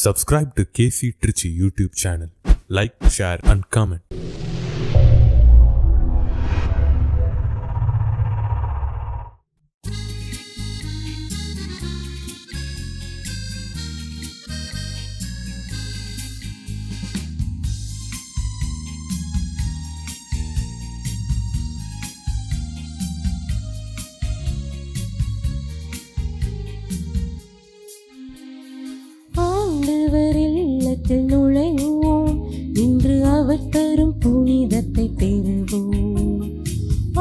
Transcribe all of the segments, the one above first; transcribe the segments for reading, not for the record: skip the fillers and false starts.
Subscribe to KC Trichy YouTube channel. Like, share and comment. நுழைவோம், இன்று அவர் தரும் புனிதத்தை பெறுவோம்.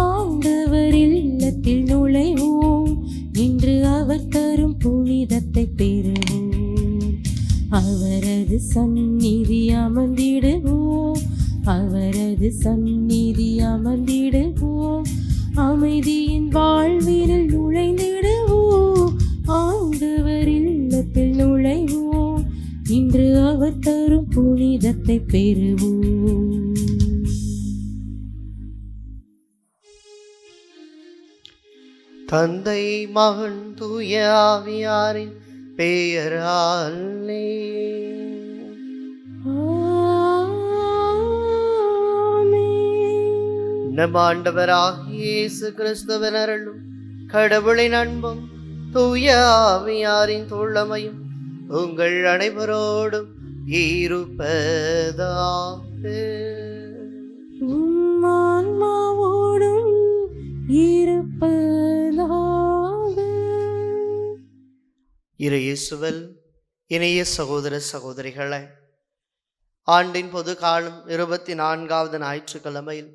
ஆண்டவர் இல்லத்தில் நுழைவோம், இன்று அவர் தரும் புனிதத்தை பெறுவோம். அவரது சந்நிதி அமர்ந்திடுவோம், அவரது சந்நிதி அமர்ந்திடுவோம். அமைதியின் வாழ்வினில் நுழைந்திடுவோம், ஆண்டவர் இல்லத்தில் நுழைவோம், இன்று அவர் தரும் புனிதத்தை பெறுவோம். தந்தை மகன் தூய ஆவியாரின் பெயராலே நம் ஆண்டவராகிய இயேசு கிறிஸ்துவின் அருளும் கடவுளின் அன்பும் தூய ஆவியாரின் தோழமையும் உங்கள் அனைவரோடும் இருப்பதாக. ஆன்மாவோடும் இருப்பதாக. இயேசுவில் இணைய சகோதர சகோதரிகளே, ஆண்டின் பொது காலம் 24வது ஞாயிற்றுக்கிழமையில்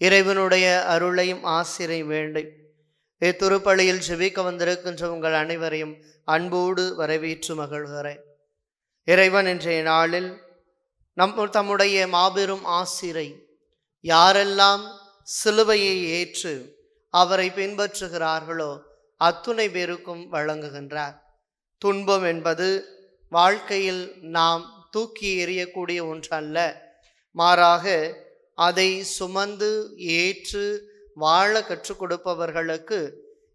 இறைவனுடைய அருளையும் ஆசிரையும் வேண்டி இத்திருப்பலியில் ஜெபிக்க வந்திருக்கின்ற உங்கள் அனைவரையும் அன்போடு வரவேற்று மகிழ்கிறேன். இறைவன் இன்றைய நாளில் தம்முடைய மாபெரும் ஆசிரை யாரெல்லாம் சிலுவையை ஏற்று அவரை பின்பற்றுகிறார்களோ அத்துணை பேருக்கும் வழங்குகின்றார். துன்பம் என்பது வாழ்க்கையில் நாம் தூக்கி எறியக்கூடிய ஒன்றல்ல, மாறாக அதை சுமந்து ஏற்று வாழ கற்றுக் கொடுப்பவர்களுக்கு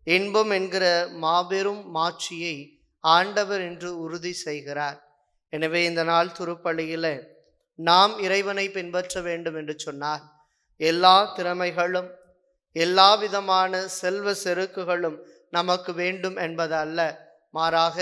இன்பம் என்கிற மாபெரும் மாட்சியை ஆண்டவர் என்று உறுதி செய்கிறார். எனவே இந்த நாள் திருப்பலியில நாம் இறைவனை பின்பற்ற வேண்டும் என்று சொன்னார் எல்லா திறமைகளும் எல்லா விதமான செல்வ செருக்குகளும் நமக்கு வேண்டும் என்பது அல்ல, மாறாக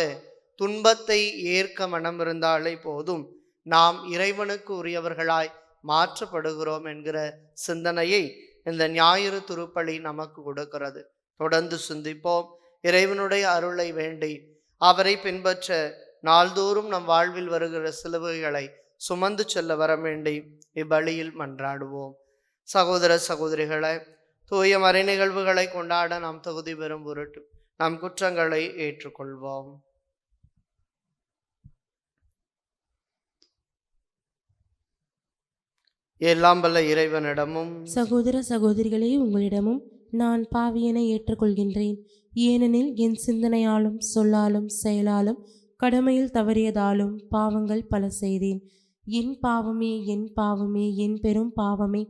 துன்பத்தை ஏற்க மனம் இருந்தாலே போதும் நாம் இறைவனுக்கு உரியவர்களாய் மாற்றப்படுகிறோம் என்கிற சிந்தனையை இந்த ஞாயிறு திருப்பலி நமக்கு கொடுக்கிறது. தொடர்ந்து சிந்திப்போம். இறைவனுடைய அருளை வேண்டி அவரை பின்பற்ற நாள்தோறும் நம் வாழ்வில் வருகிற சிலுவைகளை சுமந்து செல்ல வர வேண்டி இப்பலியில் மன்றாடுவோம். சகோதர சகோதரிகளை, தூய மறை நிகழ்வுகளை கொண்டாட நாம் தகுதி பெறும் பொருட்டு நம் குற்றங்களை ஏற்றுக்கொள்வோம். எல்லாம் வல்ல இறைவனிடமும் சகோதர சகோதரிகளே, உங்களிடமும் நான் பாவியனை ஏற்றுக்கொள்கின்றேன். ஏனெனில் என் சிந்தனையாலும் சொல்லாலும் செயலாலும் கடமையில் தவறியதாலும் பாவங்கள் பல செய்தேன். என் பாவமே, என் பாவமே, என் பெரும் பாவமே.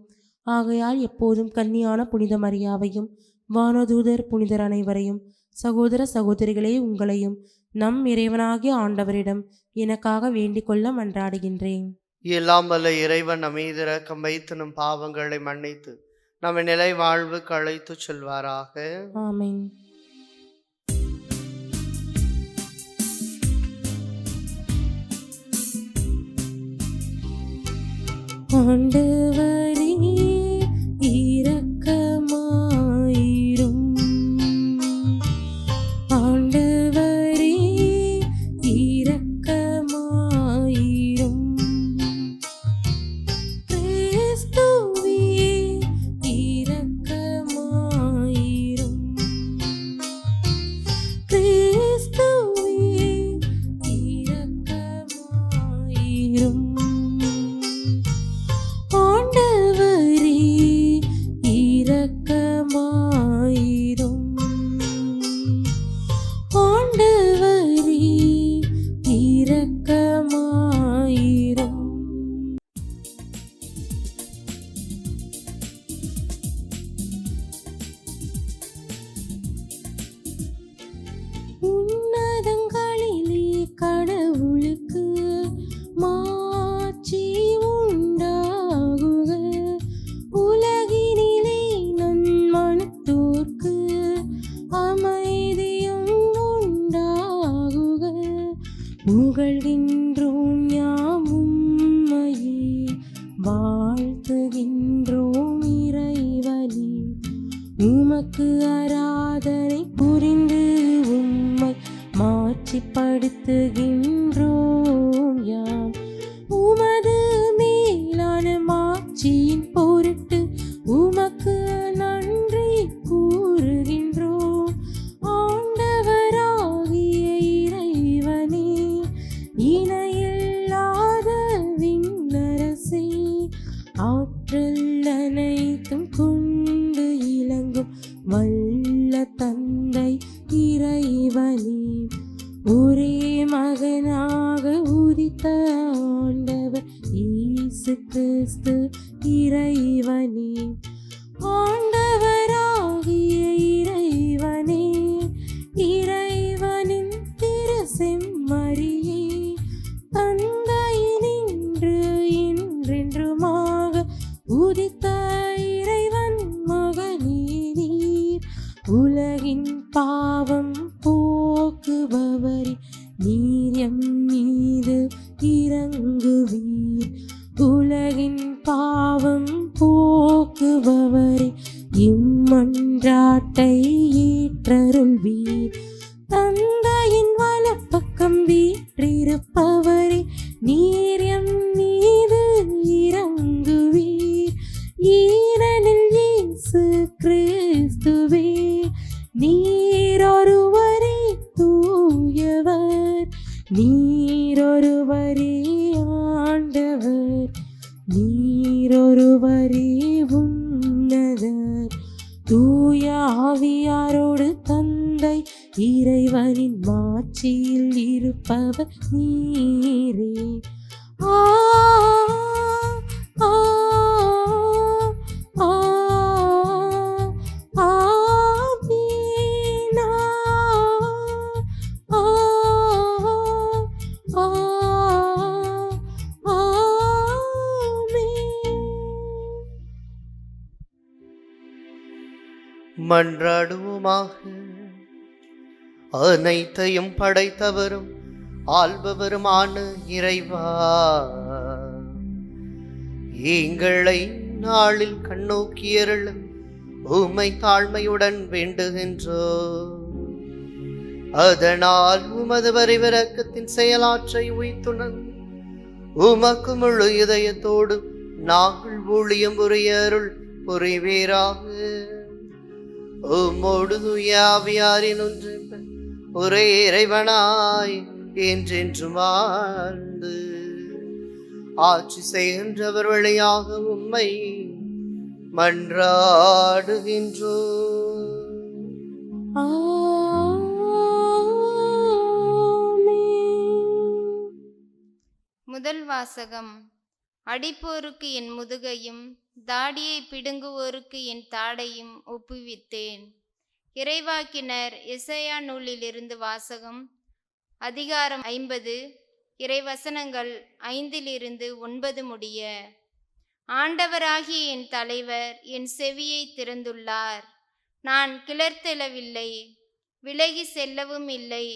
ஆகையால் எப்போதும் கன்னியான புனித மரியாவையும் வானதூதர் புனிதர் அனைவரையும் சகோதர சகோதரிகளே உங்களையும் நம் இறைவனாகிய ஆண்டவரிடம் எனக்காக வேண்டிக் கொள்ள மன்றாடுகின்றேன். எல்லாம் வல்ல இறைவன் நம் மீது இரக்கம் வைத்து நம் பாவங்களை மன்னித்து நம்ம நிலை வாழ்வுக்கு அழைத்து செல்வாராக. ஆமென். ஆண்டவரே இரக்கமாயிரும், ஆண்டவரே இரக்கமாயிரும், கிறிஸ்துவே இரக்கமாயிரும், கிறிஸ்துவே இரக்கமாயிரும். புகழ்கின்றோம் யாம் உம்மையே, வாழ்த்துகின்றோம் இறைவனே. உமக்கு ஆராதனை புரிந்து உம்மை மாட்சிப்படுத்துகின்றோம் யாம். உமது மேலான மாட்சியின் பொருட்டு உமக்கு நன்றி கூறுகின்றோம். ஆண்டவராகிய இறைவனே, இணையில்லாத விண்ணரசே, ஆற்றல் அனைத்தும் கொண்டு இலங்கும் வல்ல தந்தை இறைவனே, ஒரே மகனாக உதித்த ஆண்டவர் இயேசு கிறிஸ்து இறைவனே. ஆண்டவராகிய இறைவனே, இறைவனின் திரு செம்மறியே, தந்தையினின்று என்றென்றுமாக உதித்த இறைவன் மகனே நீர். உலகின் பாவம் போக்குபவரே, நீர் எம் மீது இரங்குவீர். உலகின் பாவம் போக்குபவரே, இம்மன்றாட்டை ஏற்றருள்வீர். தந்தையின் வலப்பக்கம் வீற்றிருப்பவரே, நீர் எம் மீது இரங்குவீர். ஈரனில் இயேசு கிறிஸ்துவே, நீரொருவரே தூயவர், நீரொருவரே ஆண்டவர், நீரொருவரே உன்னதர். தூய ஆவியாரோடு தந்தை இறைவனின் மாட்சியில் இருப்பவர் நீரே. ஆ ஆ ஆ ஆமீன். ஆ ஆ ஆமீன். மன்றாடுவோமாக. அனைத்தையும் படைத்தவரும் ஆள்பவருமான இறைவா, எங்களை நாளில் கண்ணோக்கியருள் உம்மை தாழ்மையுடன் வேண்டுகின்றோ. அதனால் உமது வரிவிரக்கத்தின் செயலாற்றை உய்த்துணர்ந்து உமக்கு முழு இதயத்தோடு நாங்கள் ஊழியம் புரிய அருள் புரிவீராக. உம்மோடு தூய ஆவியாரின் ஒன்று ஒரே இறைவனாய் என்றென்றும் வாழ்ந்து ஆட்சி செய்கின்றவர் வழியாக உம்மை மன்றாடுகின்றோ. முதல் வாசகம். அடிப்போருக்கு என் முதுகையும் தாடியை பிடுங்குவோருக்கு என் தாடையும் ஒப்புவித்தேன். இறைவாக்கினர் எசையா நூலிலிருந்து வாசகம். அதிகாரம் 50, இறைவசனங்கள் 5-9 முடிய. ஆண்டவராகிய என் தலைவர் என் செவியை திறந்துள்ளார். நான் கிளர்த்தெழவில்லை, விலகி செல்லவும் இல்லை.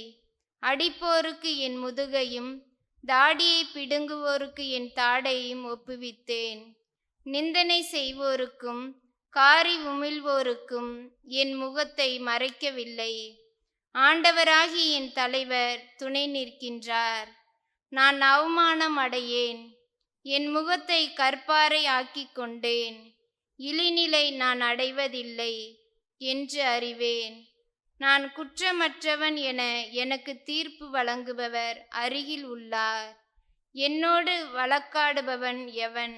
அடிப்போருக்கு என் முதுகையும் தாடியை பிடுங்குவோருக்கு என் தாடையும் ஒப்புவித்தேன். நிந்தனை செய்வோருக்கும் காரி உமிழ்வோருக்கும் என் முகத்தை மறைக்கவில்லை. ஆண்டவராகி என் தலைவர் துணை நிற்கின்றார். நான் அவமானம் அடையேன், என் முகத்தை கற்பாறை ஆக்கிக் கொண்டேன். இழிநிலை நான் அடைவதில்லை என்று அறிவேன். நான் குற்றமற்றவன் என எனக்கு தீர்ப்பு வழங்குபவர் அருகில் உள்ளார். என்னோடு வழக்காடுபவன் எவன்?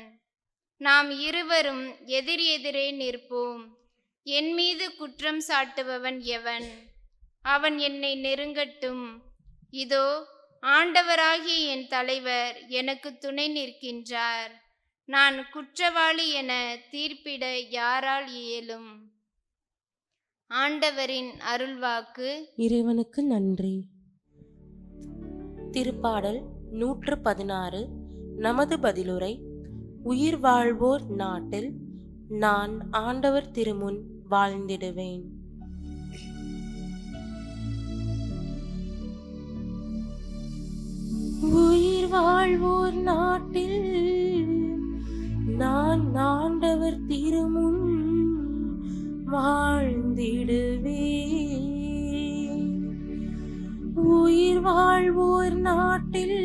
நாம் இருவரும் எதிர் எதிரே நிற்போம். என் மீது குற்றம் சாட்டுபவன் எவன்? அவன் என்னை நெருங்கட்டும். இதோ ஆண்டவராகிய என் தலைவர் எனக்கு துணை நிற்கின்றார். நான் குற்றவாளி என தீர்ப்பிட யாரால் இயலும்? ஆண்டவரின் அருள்வாக்கு. இறைவனுக்கு நன்றி. திருப்பாடல் 116. நமது பதிலுரை. உயிர் வாழ்வோர் நாட்டில் நான் ஆண்டவர் திருமுன் வாழ்ந்திடுவேன். வாழ்வோர் நாட்டில் நான் ஆண்டவர் திருமுன் வாழ்ந்திடுவேன். உயிர் வாழ்வோர் நாட்டில்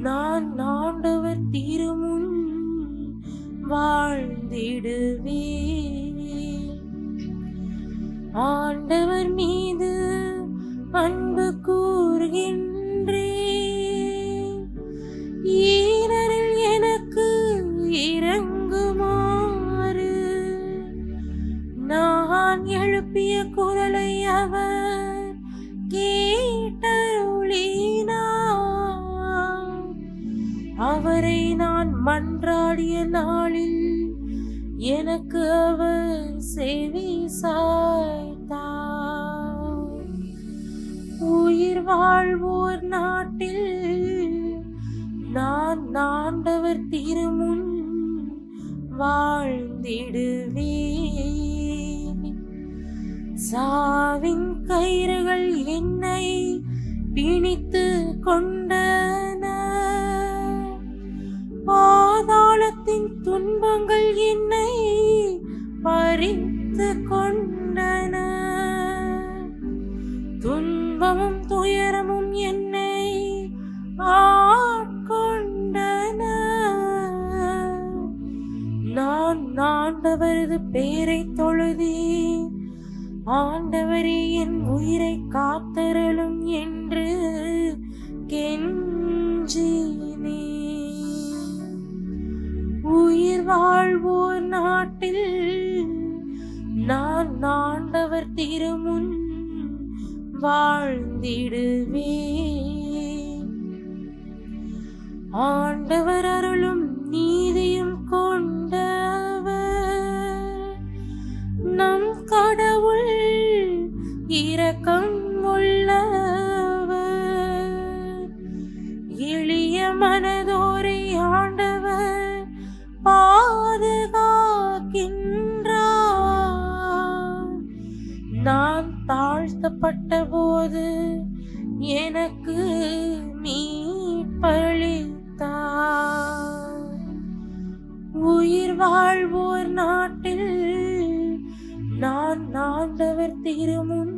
நான் ஆண்டவர் திருமுன் வாழ்ந்திடுவேன். ஆண்டவர் மீது அன்பு கூறுகின்றேன், ஏனெனில் எனக்கு இரங்குமாறு நான் எழுப்பிய குரலை அவர் கேட்டருளினார். அவரை நான் மன்றாடிய நாளில் எனக்கு அவர் செவி சாய்த்தார். உயிர் வாழ்வோர் நாட்டில் நான் ஆண்டவர் திருமுன் வாழ்ந்திடுவேன். சாவின் கயிறுகள் என்னை பிணித்து கொண்டன, பாதாளத்தின் துன்பங்கள் என்னை பறித்து கொண்டன. துன்பமும் துயரமும் என்னை ஆட்கொண்டன. நான் ஆண்டவரது பேரை தொழுதேன், ஆண்டவரே என் உயிரை காத்தருளும் என்று கெஞ்சினேன். உயிர் வாழ்வோர் நாட்டில் நான் ஆண்டவர் திருமுன் வாழ்ந்திடுவேன். ஆண்டவர் அருளும் நீதியும் கொண்டவர், நம் கடவுள் இரக்கம் உள்ளவர். எளிய மனதோரை ஆண்டவர் பாதுகாக்கின்றார். நான் தாழ்த்தப்பட்ட போது எனக்கு மீட்பளித்தார். உயிர் வாழ்வோர் நாட்டில் நான் ஆண்டவர் திருமுன்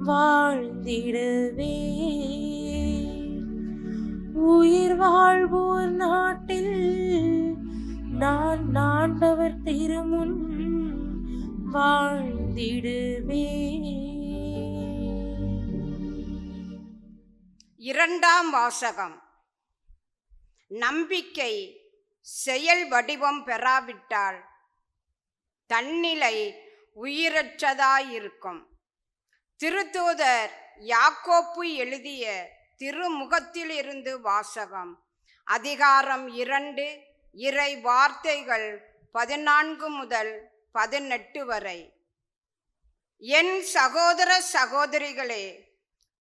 வாழ்ந்திடுவேன். உயிர் வாழ்வோர் நாட்டில் நான் ஆண்டவர் திருமுன் வாழ்ந்திடுவேன். இரண்டாம் வாசகம். நம்பிக்கை செயல் வடிவம் பெறாவிட்டால் தன்னிலை உயிரற்றதாயிருக்கும். திருத்தூதர் யாக்கோப்பு எழுதிய திருமுகத்திலிருந்து வாசகம். அதிகாரம் 2, இறை வார்த்தைகள் 14 முதல் 18 வரை. என் சகோதர சகோதரிகளே,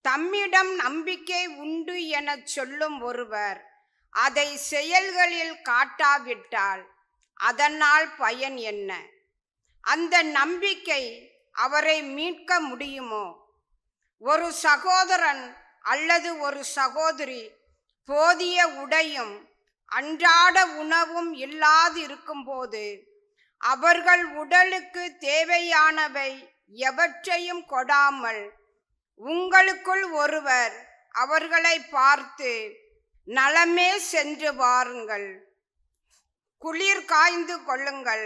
தம்மிடம் நம்பிக்கை உண்டு எனச் சொல்லும் ஒருவர் அதை செயல்களில் காட்டாவிட்டால் அதனால் பயன் என்ன? அந்த நம்பிக்கை அவரை மீட்க முடியுமோ? ஒரு சகோதரன் அல்லது ஒரு சகோதரி போதிய உடையும் அன்றாட உணவும் இல்லாதிருக்கும்போது அவர்கள் உடலுக்கு தேவையானவை எவற்றையும் கொடாமல் உங்களுக்குள் ஒருவர் அவர்களை பார்த்து நலமே சென்று வாருங்கள், குளிர் காய்ந்து கொள்ளுங்கள்,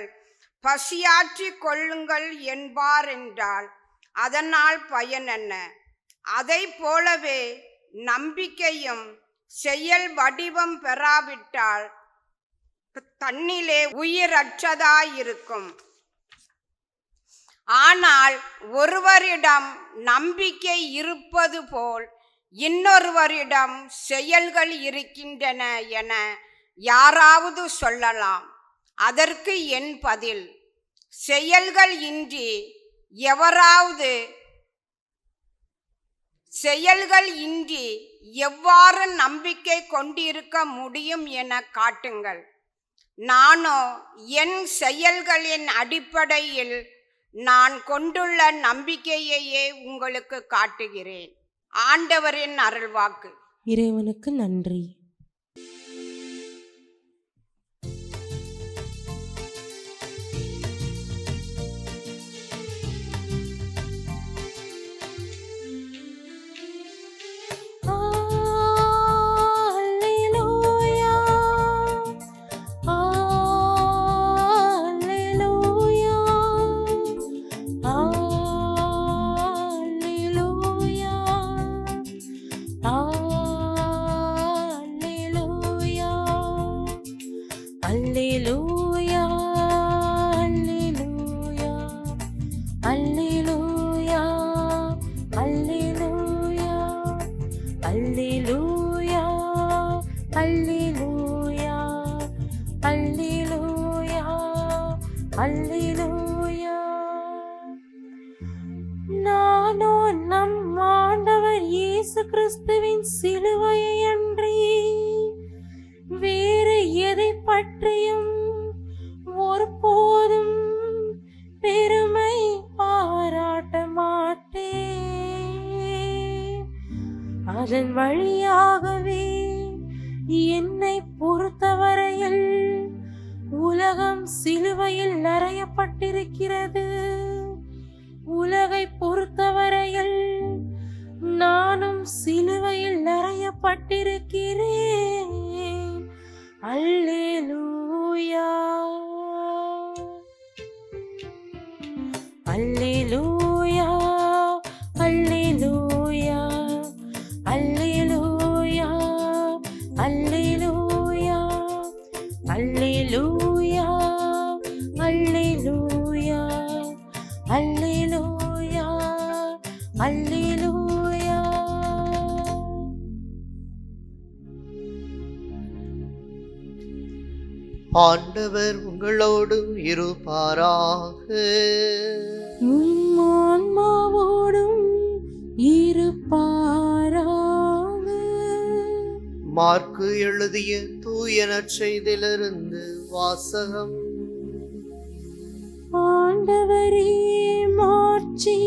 பசியாற்றி கொள்ளுங்கள் என்பார் என்றால் அதனால் பயன் என்ன? அதை போலவே நம்பிக்கையும் செயல் வடிவம் பெறாவிட்டால் தன்னிலே உயிரற்றதாயிருக்கும். ஆனால் ஒருவரிடம் நம்பிக்கை இருப்பது போல் இன்னொருவரிடம் செயல்கள் இருக்கின்றன என யாராவது சொல்லலாம். அதற்கு என் பதில், செயல்கள் இன்றி எவ்வாறு நம்பிக்கை கொண்டிருக்க முடியும் என காட்டுங்கள். நானோ என் செயல்களின் அடிப்படையில் நான் கொண்டுள்ள நம்பிக்கையையே உங்களுக்கு காட்டுகிறேன். ஆண்டவரின் அருள்வாக்கு. இறைவனுக்கு நன்றி. Alleluia, alleluia, alleluia, alleluia, alleluia, alleluia, alleluia, alleluia. நானோ நம் ஆண்டவர் இயேசு கிறிஸ்துவின் சிலுவையை அன்றி வேறு எதை பற்றியும் ஒருபோதும் பெருமை பாராட்ட மாட்டேன். அதன் வழியாகவே என்னை பொறுத்தவரையில் உலகம் சிலுவையில் அறையப்பட்டிருக்கிறது. உலகை பொறுத்தவரையில் நானும் சிலுவையில் அறையப்பட்டிருக்கிறேன். அல்லேலூயா, அல்லேலூயா, அல்லேலூயா, அல்லேலூயா, அல்லேலூயா, அல்லேலூயா, அல்லேலூயா, அல்லேலூயா, அல்லேலூயா. ஆண்டவர் உங்களோடு இருப்பாராக. உம் ஆன்மாவோடும் இருப்பாராக. மார்க்கு எழுதிய தூய நற்செய்தியிலிருந்து வாசகம். ஆண்டவரே, மாட்சி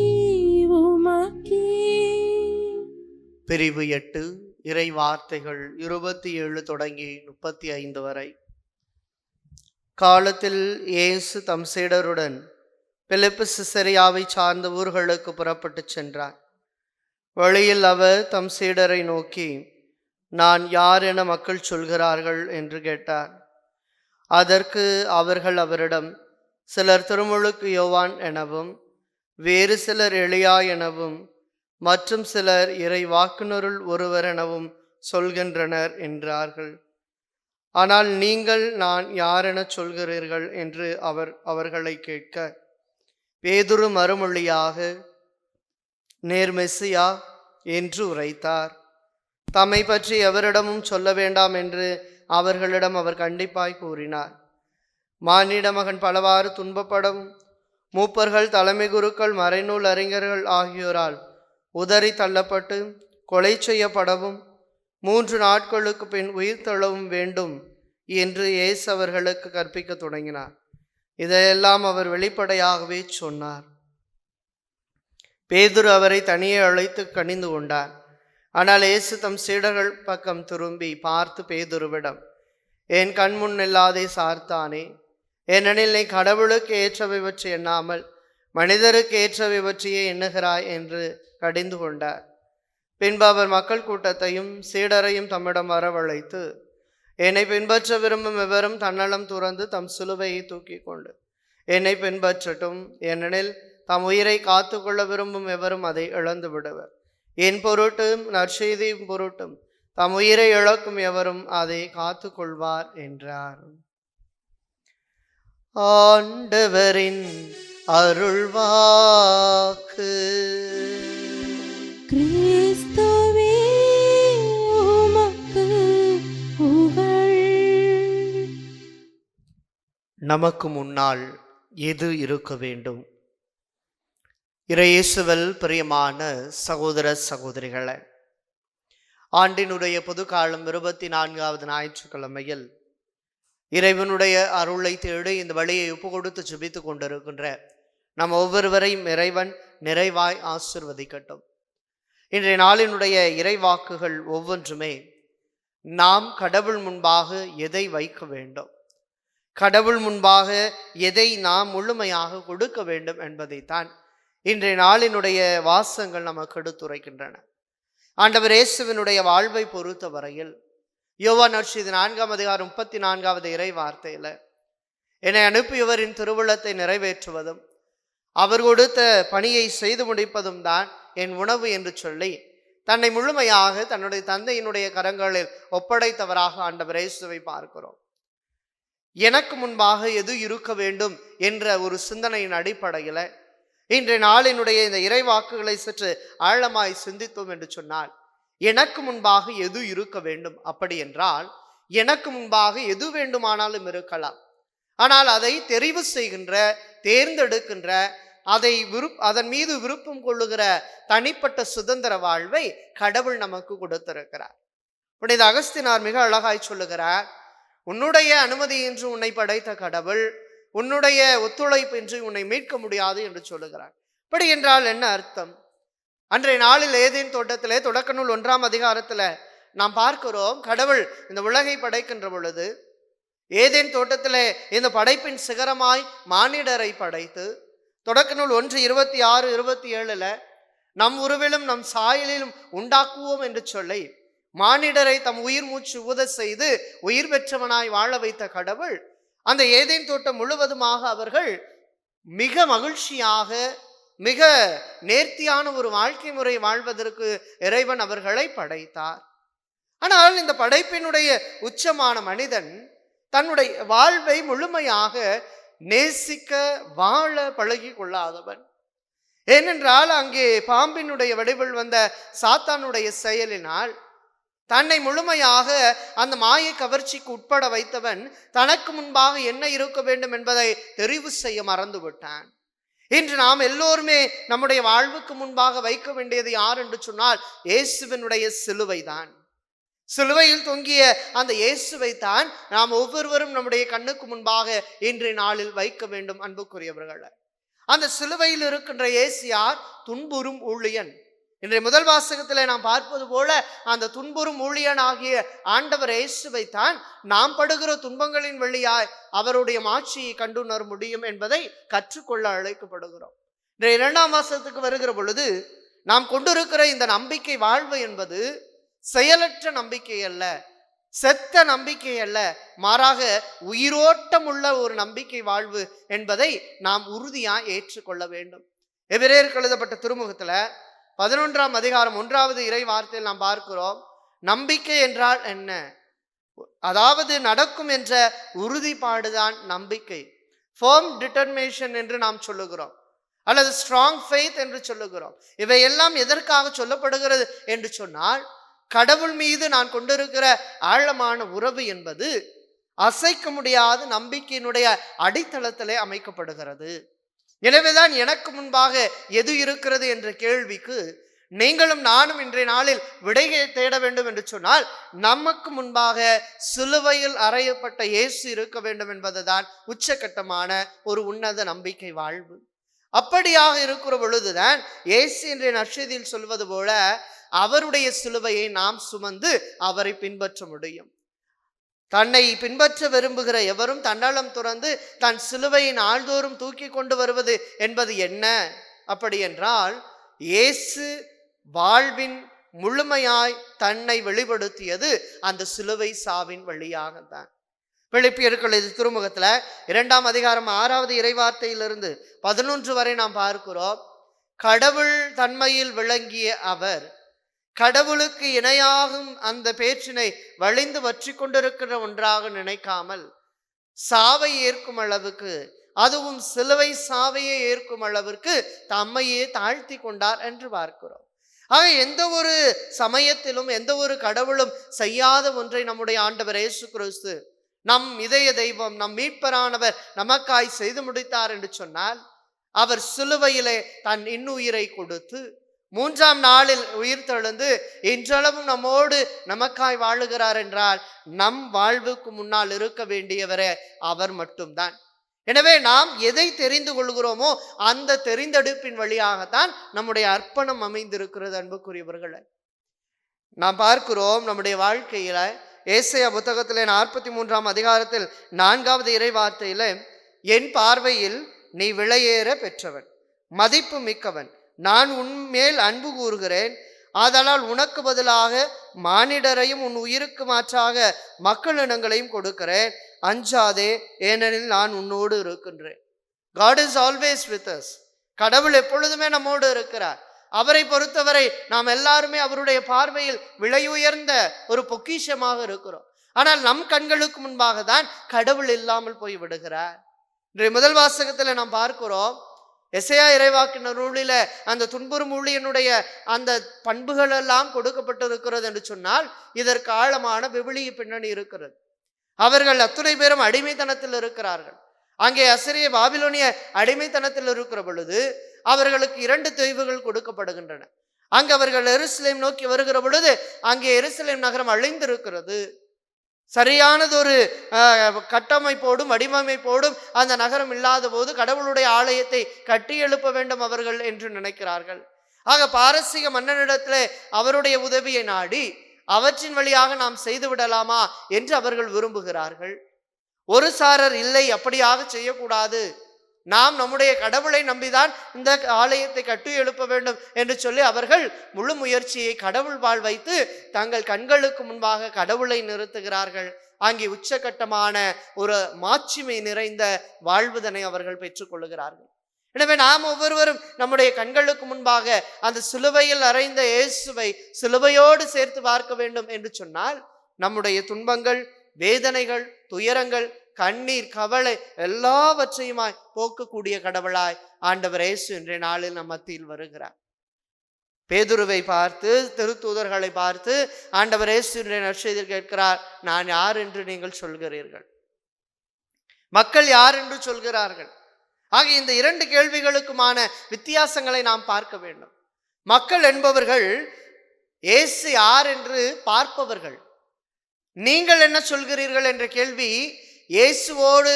உமக்கே. பிரிவு 8 இறை வார்த்தைகள் 27 தொடங்கி 35 வரை. காலத்தில் இயேசு தம் சீடருடன் பிலிப்பு சிசரியாவை சார்ந்த ஊர்களுக்கு புறப்பட்டு சென்றார். வழியில் அவர் தம் சீடரை நோக்கி, நான் யார் என மக்கள் சொல்கிறார்கள் என்று கேட்டார். அதற்கு அவர்கள் அவரிடம், சிலர் திருமுழுக்கு யோவான் எனவும், வேறு சிலர் எலியா எனவும், மற்றும் சிலர் இறை வாக்குனருள் ஒருவர் எனவும் சொல்கின்றனர் என்றார்கள். ஆனால் நீங்கள் நான் யாரென சொல்கிறீர்கள் என்று அவர்களை கேட்க, பேதுரு மறுமொழியாக, நேர் மெசியா என்று உரைத்தார். தம்மை பற்றி எவரிடமும் சொல்ல வேண்டாம் என்று அவர்களிடம் அவர் கண்டிப்பாய் கூறினார். மானிட மகன் பலவாறு துன்பப்படவும், மூப்பர்கள், தலைமை குருக்கள், மறைநூல் அறிஞர்கள் ஆகியோரால் உதறி தள்ளப்பட்டு கொலை செய்யப்படவும் 3 நாட்களுக்கு பின் உயிர் தள்ளவும் வேண்டும் என்று இயேசு அவர்களுக்கு கற்பிக்க தொடங்கினார். இதையெல்லாம் அவர் வெளிப்படையாகவே சொன்னார். பேதுரு அவரை தனியே அழைத்து கனிந்து கொண்டார். ஆனால் இயேசு தம் சீடர்கள் பக்கம் திரும்பி பார்த்து பேதுருவிடம், என் கண்முன் இல்லாதே சார்த்தானே, ஏனெனில் நீ கடவுளுக்கு ஏற்றவை பற்றி எண்ணாமல் மனிதருக்கு ஏற்றவை பற்றியே எண்ணுகிறாய் என்று கடிந்து கொண்டார். பின்பு அவர் மக்கள் கூட்டத்தையும் சீடரையும் தம்மிடம் வரவழைத்து, என்னை பின்பற்ற விரும்பும் எவரும் தன்னலம் துறந்து தம் சிலுவையை தூக்கி கொண்டு என்னை பின்பற்றட்டும். ஏனெனில் தம் உயிரை காத்து கொள்ள விரும்பும் எவரும் அதை இழந்து விடுவர். என் பொருட்டும் நற்செய்தியும் பொருட்டும் தம் உயிரை இழக்கும் எவரும் அதை காத்து கொள்வார் என்றார். ஆண்டவரின் அருள்வாக்கு. கிறிஸ்துவே உமக்கு புகழ். நமக்கு முன்னால் எது இருக்க வேண்டும்? இறையேசுவில் பிரியமான சகோதர சகோதரிகளே, ஆண்டினுடைய பொதுக்காலம் 24வது ஞாயிற்றுக்கிழமையில் இறைவனுடைய அருளை தேடி இந்த வழியை ஒப்பு கொடுத்து ஜெபித்து கொண்டிருக்கின்ற நம் ஒவ்வொருவரையும் இறைவன் நிறைவாய் ஆசிர்வதிக்கட்டும். இன்றைய நாளினுடைய இறைவாக்குகள் ஒவ்வொன்றுமே நாம் கடவுள் முன்பாக எதை வைக்க வேண்டும், கடவுள் முன்பாக எதை நாம் முழுமையாக கொடுக்க வேண்டும் என்பதைத்தான் இன்றைய நாளினுடைய வாசகங்கள் நமக்கு எடுத்துரைக்கின்றன. ஆண்டவர் இயேசுவினுடைய வாழ்வை பொறுத்த வரையில் யோவான் நற்செய்தி 4ஆம் அதிகாரம் 34வது இறை வார்த்தையில, என்னை அனுப்பியவரின் திருவுளத்தை நிறைவேற்றுவதும் அவர் கொடுத்த பணியை செய்து முடிப்பதும் தான் என் உணவு என்று சொல்லி தன்னை முழுமையாக தன்னுடைய தந்தையினுடைய கரங்களில் ஒப்படைத்தவராக ஆண்டவர் இயேசுவை பார்க்கிறோம். எனக்கு முன்பாக எது இருக்க வேண்டும் என்ற ஒரு சிந்தனையின் அடிப்படையில இன்றைய நாளினுடைய இந்த இறைவாக்குகளை சற்று ஆழமாய் சிந்தித்தோம் என்று சொன்னால், எனக்கு முன்பாக எது இருக்க வேண்டும், அப்படி என்றால் எனக்கு முன்பாக எது வேண்டுமானாலும் இருக்கலாம். ஆனால் அதை தெரிவு செய்கின்ற, தேர்ந்தெடுக்கின்ற, அதன் மீது விருப்பம் கொள்ளுகிற தனிப்பட்ட சுதந்திர வாழ்வை கடவுள் நமக்கு கொடுத்திருக்கிறார். புனித அகஸ்தினார் மிக அழகாய் சொல்லுகிறார், உன்னுடைய அனுமதியின்றி உன்னை படைத்த கடவுள் உன்னுடைய ஒத்துழைப்பின்றி உன்னை மீட்க முடியாது என்று சொல்லுகிறார். அப்படி என்றால் என்ன அர்த்தம்? அன்றைய நாளில் ஏதேன் தோட்டத்திலே தொடக்க நூல் 1ஆம் அதிகாரத்துல நாம் பார்க்கிறோம், கடவுள் இந்த உலகை படைக்கின்ற பொழுது ஏதேன் தோட்டத்திலே இந்த படைப்பின் சிகரமாய் மானிடரை படைத்து தொடக்க நூல் 1:26-27 நம் உருவிலும் நம் சாயலிலும் உண்டாக்குவோம் என்று சொல்லி மானிடரை தம் உயிர் மூச்சு ஊத செய்து உயிர் பெற்றவனாய் வாழ வைத்த கடவுள் அந்த ஏதேன் தோட்டம் முழுவதுமாக அவர்கள் மிக மகிழ்ச்சியாக, மிக நேர்த்தியான ஒரு வாழ்க்கை முறை வாழ்வதற்கு இறைவன் அவர்களை படைத்தார். ஆனால் இந்த படைப்பினுடைய உச்சமான மனிதன் தன்னுடைய வாழ்வை முழுமையாக நேசிக்க வாழ பழகி கொள்ளாதவன். ஏனென்றால் அங்கே பாம்பினுடைய வடிவில் வந்த சாத்தானுடைய செயலினால் தன்னை முழுமையாக அந்த மாயை கவர்ச்சிக்கு உட்பட வைத்தவன் தனக்கு முன்பாக என்ன இருக்க வேண்டும் என்பதை தெரிவு செய்ய மறந்து விட்டான். இன்று நாம் எல்லோருமே நம்முடைய வாழ்வுக்கு முன்பாக வைக்க வேண்டியது யார் என்று சொன்னால் இயேசுவினுடைய சிலுவை தான். சிலுவையில் தொங்கிய அந்த இயேசுவை தான் நாம் ஒவ்வொருவரும் நம்முடைய கண்ணுக்கு முன்பாக இன்றைய நாளில் வைக்க வேண்டும். அன்புக்குரியவர்கள், அந்த சிலுவையில் இருக்கின்ற இயேசு யார்? துன்புறும் ஊழியன். இன்றைய முதல் வாசகத்திலே நாம் பார்ப்பது போல அந்த துன்புறும் ஊழியன் ஆகிய ஆண்டவர் இயேசுவை தான் நாம் படுகிற துன்பங்களின் வழியாய் அவருடைய மாட்சியை கண்டுணர முடியும் என்பதை கற்றுக்கொள்ள அழைக்கப்படுகிறோம். இன்றைய 2ஆம் வாசகத்துக்கு வருகிற பொழுது நாம் கொண்டிருக்கிற இந்த நம்பிக்கை வாழ்வு என்பது செயலற்ற நம்பிக்கை அல்ல, செத்த நம்பிக்கை அல்ல, மாறாக உயிரோட்டம் உள்ள ஒரு நம்பிக்கை வாழ்வு என்பதை நாம் உறுதியாய் ஏற்றுக்கொள்ள வேண்டும். எபிரேயருக்கு எழுதப்பட்ட திருமுகத்துல 11ஆம் அதிகாரம் 1வது இறை வார்த்தையில் நாம் பார்க்கிறோம், நம்பிக்கை என்றால் என்ன? அதாவது நடக்கும் என்ற உறுதிப்பாடுதான் நம்பிக்கை. ஃபர்ம் டிட்டர்மினேஷன் என்று நாம் சொல்லுகிறோம், அல்லது ஸ்ட்ராங் ஃபெய்த் என்று சொல்லுகிறோம். இவையெல்லாம் எதற்காக சொல்லப்படுகிறது என்று சொன்னால், கடவுள் மீது நான் கொண்டிருக்கிற ஆழமான உறவு என்பது அசைக்க முடியாத நம்பிக்கையினுடைய அடித்தளத்திலே அமைக்கப்படுகிறது. எனவேதான் எனக்கு முன்பாக எது இருக்கிறது என்ற கேள்விக்கு நீங்களும் நானும் இன்றைய நாளில் விடையை தேட வேண்டும் என்று சொன்னால், நமக்கு முன்பாக சிலுவையில் அறையப்பட்ட இயேசு இருக்க வேண்டும் என்பதுதான் உச்சகட்டமான ஒரு உன்னத நம்பிக்கை வாழ்வு. அப்படியாக இருக்கிற பொழுதுதான் இயேசு இன்றைய நற்செய்தியில் சொல்வது போல அவருடைய சிலுவையை நாம் சுமந்து அவரை பின்பற்ற முடியும். தன்னை பின்பற்ற விரும்புகிற எவரும் தன்னலம் துறந்து தன் சிலுவையை நாள்தோறும் தூக்கி கொண்டு வருவது என்பது என்ன? அப்படி என்றால் இயேசு வாழ்வின் முழுமையாய் தன்னை வெளிப்படுத்தியது அந்த சிலுவை சாவின் வழியாகத்தான். பிலிப்பியர்கள் திருமுகத்துல 2ஆம் அதிகாரம் 6வது இறைவார்த்தையிலிருந்து 11 வரை நாம் பார்க்கிறோம், கடவுள் தன்மையில் விளங்கிய அவர் கடவுளுக்கு இணையாகும் அந்த பேற்றினை வழிந்து வற்றி கொண்டிருக்கிற ஒன்றாக நினைக்காமல் சாவை ஏற்கும் அளவுக்கு, அதுவும் சிலுவை சாவையை ஏற்கும் அளவிற்கு தம்மையே தாழ்த்தி கொண்டார் என்று பார்க்கிறோம். ஆக எந்த ஒரு சமயத்திலும் எந்த ஒரு கடவுளும் செய்யாத ஒன்றை நம்முடைய ஆண்டவர் இயேசு கிறிஸ்து, நம் இதய தெய்வம், நம் மீட்பரானவர் நமக்காய் செய்து முடித்தார் என்று சொன்னால், அவர் சிலுவையிலே தன் இன்னுயிரை கொடுத்து 3ஆம் நாளில் உயிர் தெழுந்து இன்றளவும் நம்மோடு நமக்காய் வாழுகிறார் என்றால் நம் வாழ்வுக்கு முன்னால் இருக்க வேண்டியவரே அவர் மட்டும்தான். எனவே நாம் எதை தெரிந்து கொள்கிறோமோ அந்த தெரிந்தெடுப்பின் வழியாகத்தான் நம்முடைய அர்ப்பணம் அமைந்திருக்கிறது. அன்புக்குரியவர்களை, நாம் பார்க்கிறோம் நம்முடைய வாழ்க்கையில ஏசாயா புத்தகத்திலே 43ஆம் அதிகாரத்தில் 4வது இறை வார்த்தையில, என் பார்வையில் நீ விலையேற பெற்றவன், மதிப்பு மிக்கவன், நான் உன்மேல் அன்பு கூறுகிறேன், ஆதலால் உனக்கு பதிலாக மானிடரையும் உன் உயிருக்கு மாற்றாக மக்களினங்களையும் கொடுக்கிறேன், அஞ்சாதே, ஏனெனில் நான் உன்னோடு இருக்கின்றேன். God is always with us. கடவுள் எப்பொழுதுமே நம்மோடு இருக்கிறார். அவரை பொறுத்தவரை நாம் எல்லாருமே அவருடைய பார்வையில் விலையுயர்ந்த ஒரு பொக்கிஷமாக இருக்கிறோம். ஆனால் நம் கண்களுக்கு முன்பாக தான் கடவுள் இல்லாமல் போய் விடுகிறார். இன்றைய முதல் வாசகத்தில் நாம் பார்க்கிறோம், எசையா இறைவாக்கினர் நூலில அந்த துன்புறும் ஊழியனுடைய அந்த பண்புகள் எல்லாம் கொடுக்கப்பட்டிருக்கிறது என்று சொன்னால் இதற்கு ஆழமான விவிலிய பின்னணி இருக்கிறது. அவர்கள் அத்துணை பேரும் அடிமைத்தனத்தில் இருக்கிறார்கள். அங்கே அசிரிய பாபிலோனிய அடிமைத்தனத்தில் இருக்கிற பொழுது அவர்களுக்கு 2 தொய்வுகள் கொடுக்கப்படுகின்றன. அங்கு அவர்கள் எருசலேம் நோக்கி வருகிற பொழுது அங்கே எருசலேம் நகரம் அழிந்திருக்கிறது. சரியானதொரு கட்டமைப்போடும் வடிவமைப்போடும் அந்த நகரம் இல்லாத போது கடவுளுடைய ஆலயத்தை கட்டி எழுப்ப வேண்டும் அவர்கள் என்று நினைக்கிறார்கள். ஆக பாரசீக மன்னனிடத்திலே அவருடைய உதவியை நாடி அவற்றின் வழியாக நாம் செய்து விடலாமா என்று அவர்கள் விரும்புகிறார்கள். ஒரு சாரர் இல்லை, அப்படியாக செய்யக்கூடாது, நாம் நம்முடைய கடவுளை நம்பிதான் இந்த ஆலயத்தை கட்டி எழுப்ப வேண்டும் என்று சொல்லி அவர்கள் முழு முயற்சியை கடவுள் வாழ் வைத்து தங்கள் கண்களுக்கு முன்பாக கடவுளை நிறுத்துகிறார்கள். அங்கே உச்சகட்டமான ஒரு மாட்சிமை நிறைந்த வாழ்வுதனை அவர்கள் பெற்றுக்கொள்ளுகிறார்கள். எனவே நாம் ஒவ்வொருவரும் நம்முடைய கண்களுக்கு முன்பாக அந்த சிலுவையில் அறைந்த இயேசுவை சிலுவையோடு சேர்த்து பார்க்க வேண்டும் என்று சொன்னால் நம்முடைய துன்பங்கள், வேதனைகள், துயரங்கள், கண்ணீர், கவலை எல்லாவற்றையுமாய் போக்கக்கூடிய கடவுளாய் ஆண்டவர் இயேசு இன்றைய நாளில் நம் மத்தியில் வருகிறார். பேதுருவை பார்த்து, திருத்தூதர்களை பார்த்து ஆண்டவர் இயேசு இன்றைய நற்செய்தியில் கேட்கிறார், நான் யார் என்று நீங்கள் சொல்கிறீர்கள்? மக்கள் யார் என்று சொல்கிறார்கள்? ஆக இந்த 2 கேள்விகளுக்குமான வித்தியாசங்களை நாம் பார்க்க வேண்டும். மக்கள் என்பவர்கள் இயேசு யார் என்று பார்ப்பவர்கள். நீங்கள் என்ன சொல்கிறீர்கள் என்ற கேள்வி இயேசுவோடு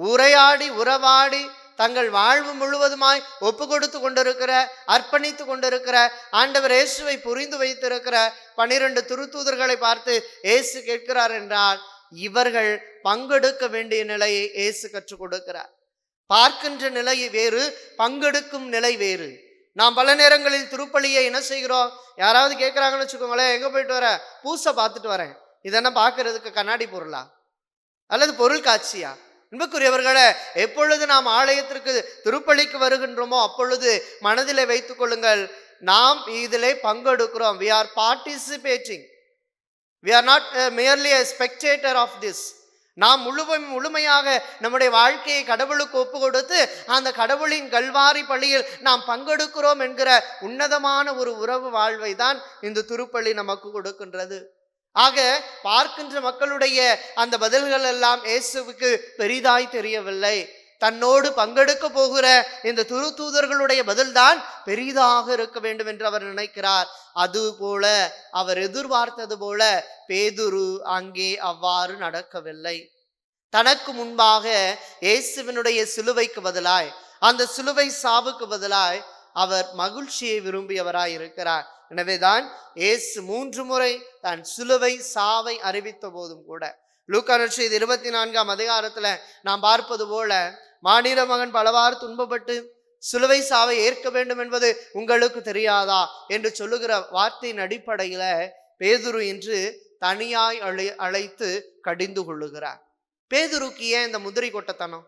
உரையாடி உறவாடி தங்கள் வாழ்வு முழுவதுமாய் ஒப்பு கொடுத்து கொண்டிருக்கிற, அர்ப்பணித்து கொண்டிருக்கிற, ஆண்டவர் இயேசுவை புரிந்து வைத்திருக்கிற 12 திருத்தூதர்களை பார்த்து இயேசு கேட்கிறார் என்றால் இவர்கள் பங்கெடுக்க வேண்டிய நிலையை இயேசு கற்றுக் கொடுக்கிறார். பார்க்கின்ற நிலை வேறு, பங்கெடுக்கும் நிலை வேறு. நாம் பல நேரங்களில் திருப்பலியை என்ன செய்கிறோம், யாராவது கேட்குறாங்கன்னு வச்சுக்கோங்களேன், எங்கே போயிட்டு வர? பூசை பார்த்துட்டு வரேன். இதெல்லாம் பார்க்கறதுக்கு கண்ணாடி பொருளா அல்லது பொருள் காட்சியா? அன்புக்குரியவர்களே, எப்பொழுது நாம் ஆலயத்திற்கு திருப்பலிக்கு வருகின்றோமோ அப்பொழுது மனதிலே வைத்துக் கொள்ளுங்கள், நாம் இதிலே பங்கெடுக்கிறோம். We are participating. We are not merely a spectator of this. நாம் முழுமையாக நம்முடைய வாழ்க்கையை கடவுளுக்கு ஒப்பு கொடுத்து அந்த கடவுளின் கல்வாரி பலியில் நாம் பங்கெடுக்கிறோம் என்கிற உன்னதமான ஒரு உறவு வாழ்வை தான் இந்த திருப்பலி நமக்கு கொடுக்கின்றது. ஆக பார்க்கின்ற மக்களுடைய அந்த பதில்கள் எல்லாம் இயேசுவுக்கு பெரிதாய் தெரியவில்லை. தன்னோடு பங்கெடுக்க போகிற இந்த திருத்தூதர்களுடைய பதில்தான் பெரிதாக இருக்க வேண்டும் என்று அவர் நினைக்கிறார். அதுபோல அவர் எதிர்பார்த்தது போல பேதுரு அங்கே அவ்வாறு நடக்கவில்லை. தனக்கு முன்பாக இயேசுவினுடைய சிலுவைக்கு பதிலாய், அந்த சிலுவை சாவுக்கு பதிலாய் அவர் மகிழ்ச்சியை விரும்பியவராய் இருக்கிறார். எனவேதான் இயேசு 3 முறை தன் சிலுவை சாவை அறிவித்த போதும் கூட லூக்கா நற்செய்தி 24ஆம் அதிகாரத்துல நாம் பார்ப்பது போல, மானிட மகன் பலவாறு துன்பப்பட்டு சிலுவை சாவை ஏற்க வேண்டும் என்பது உங்களுக்கு தெரியாதா என்று சொல்லுகிற வார்த்தையின் அடிப்படையில பேதுரு என்று தனியாய் அழைத்து கடிந்து கொள்ளுகிறார். பேதுருக்கு ஏன் இந்த முதிரை கொட்டத்தனம்?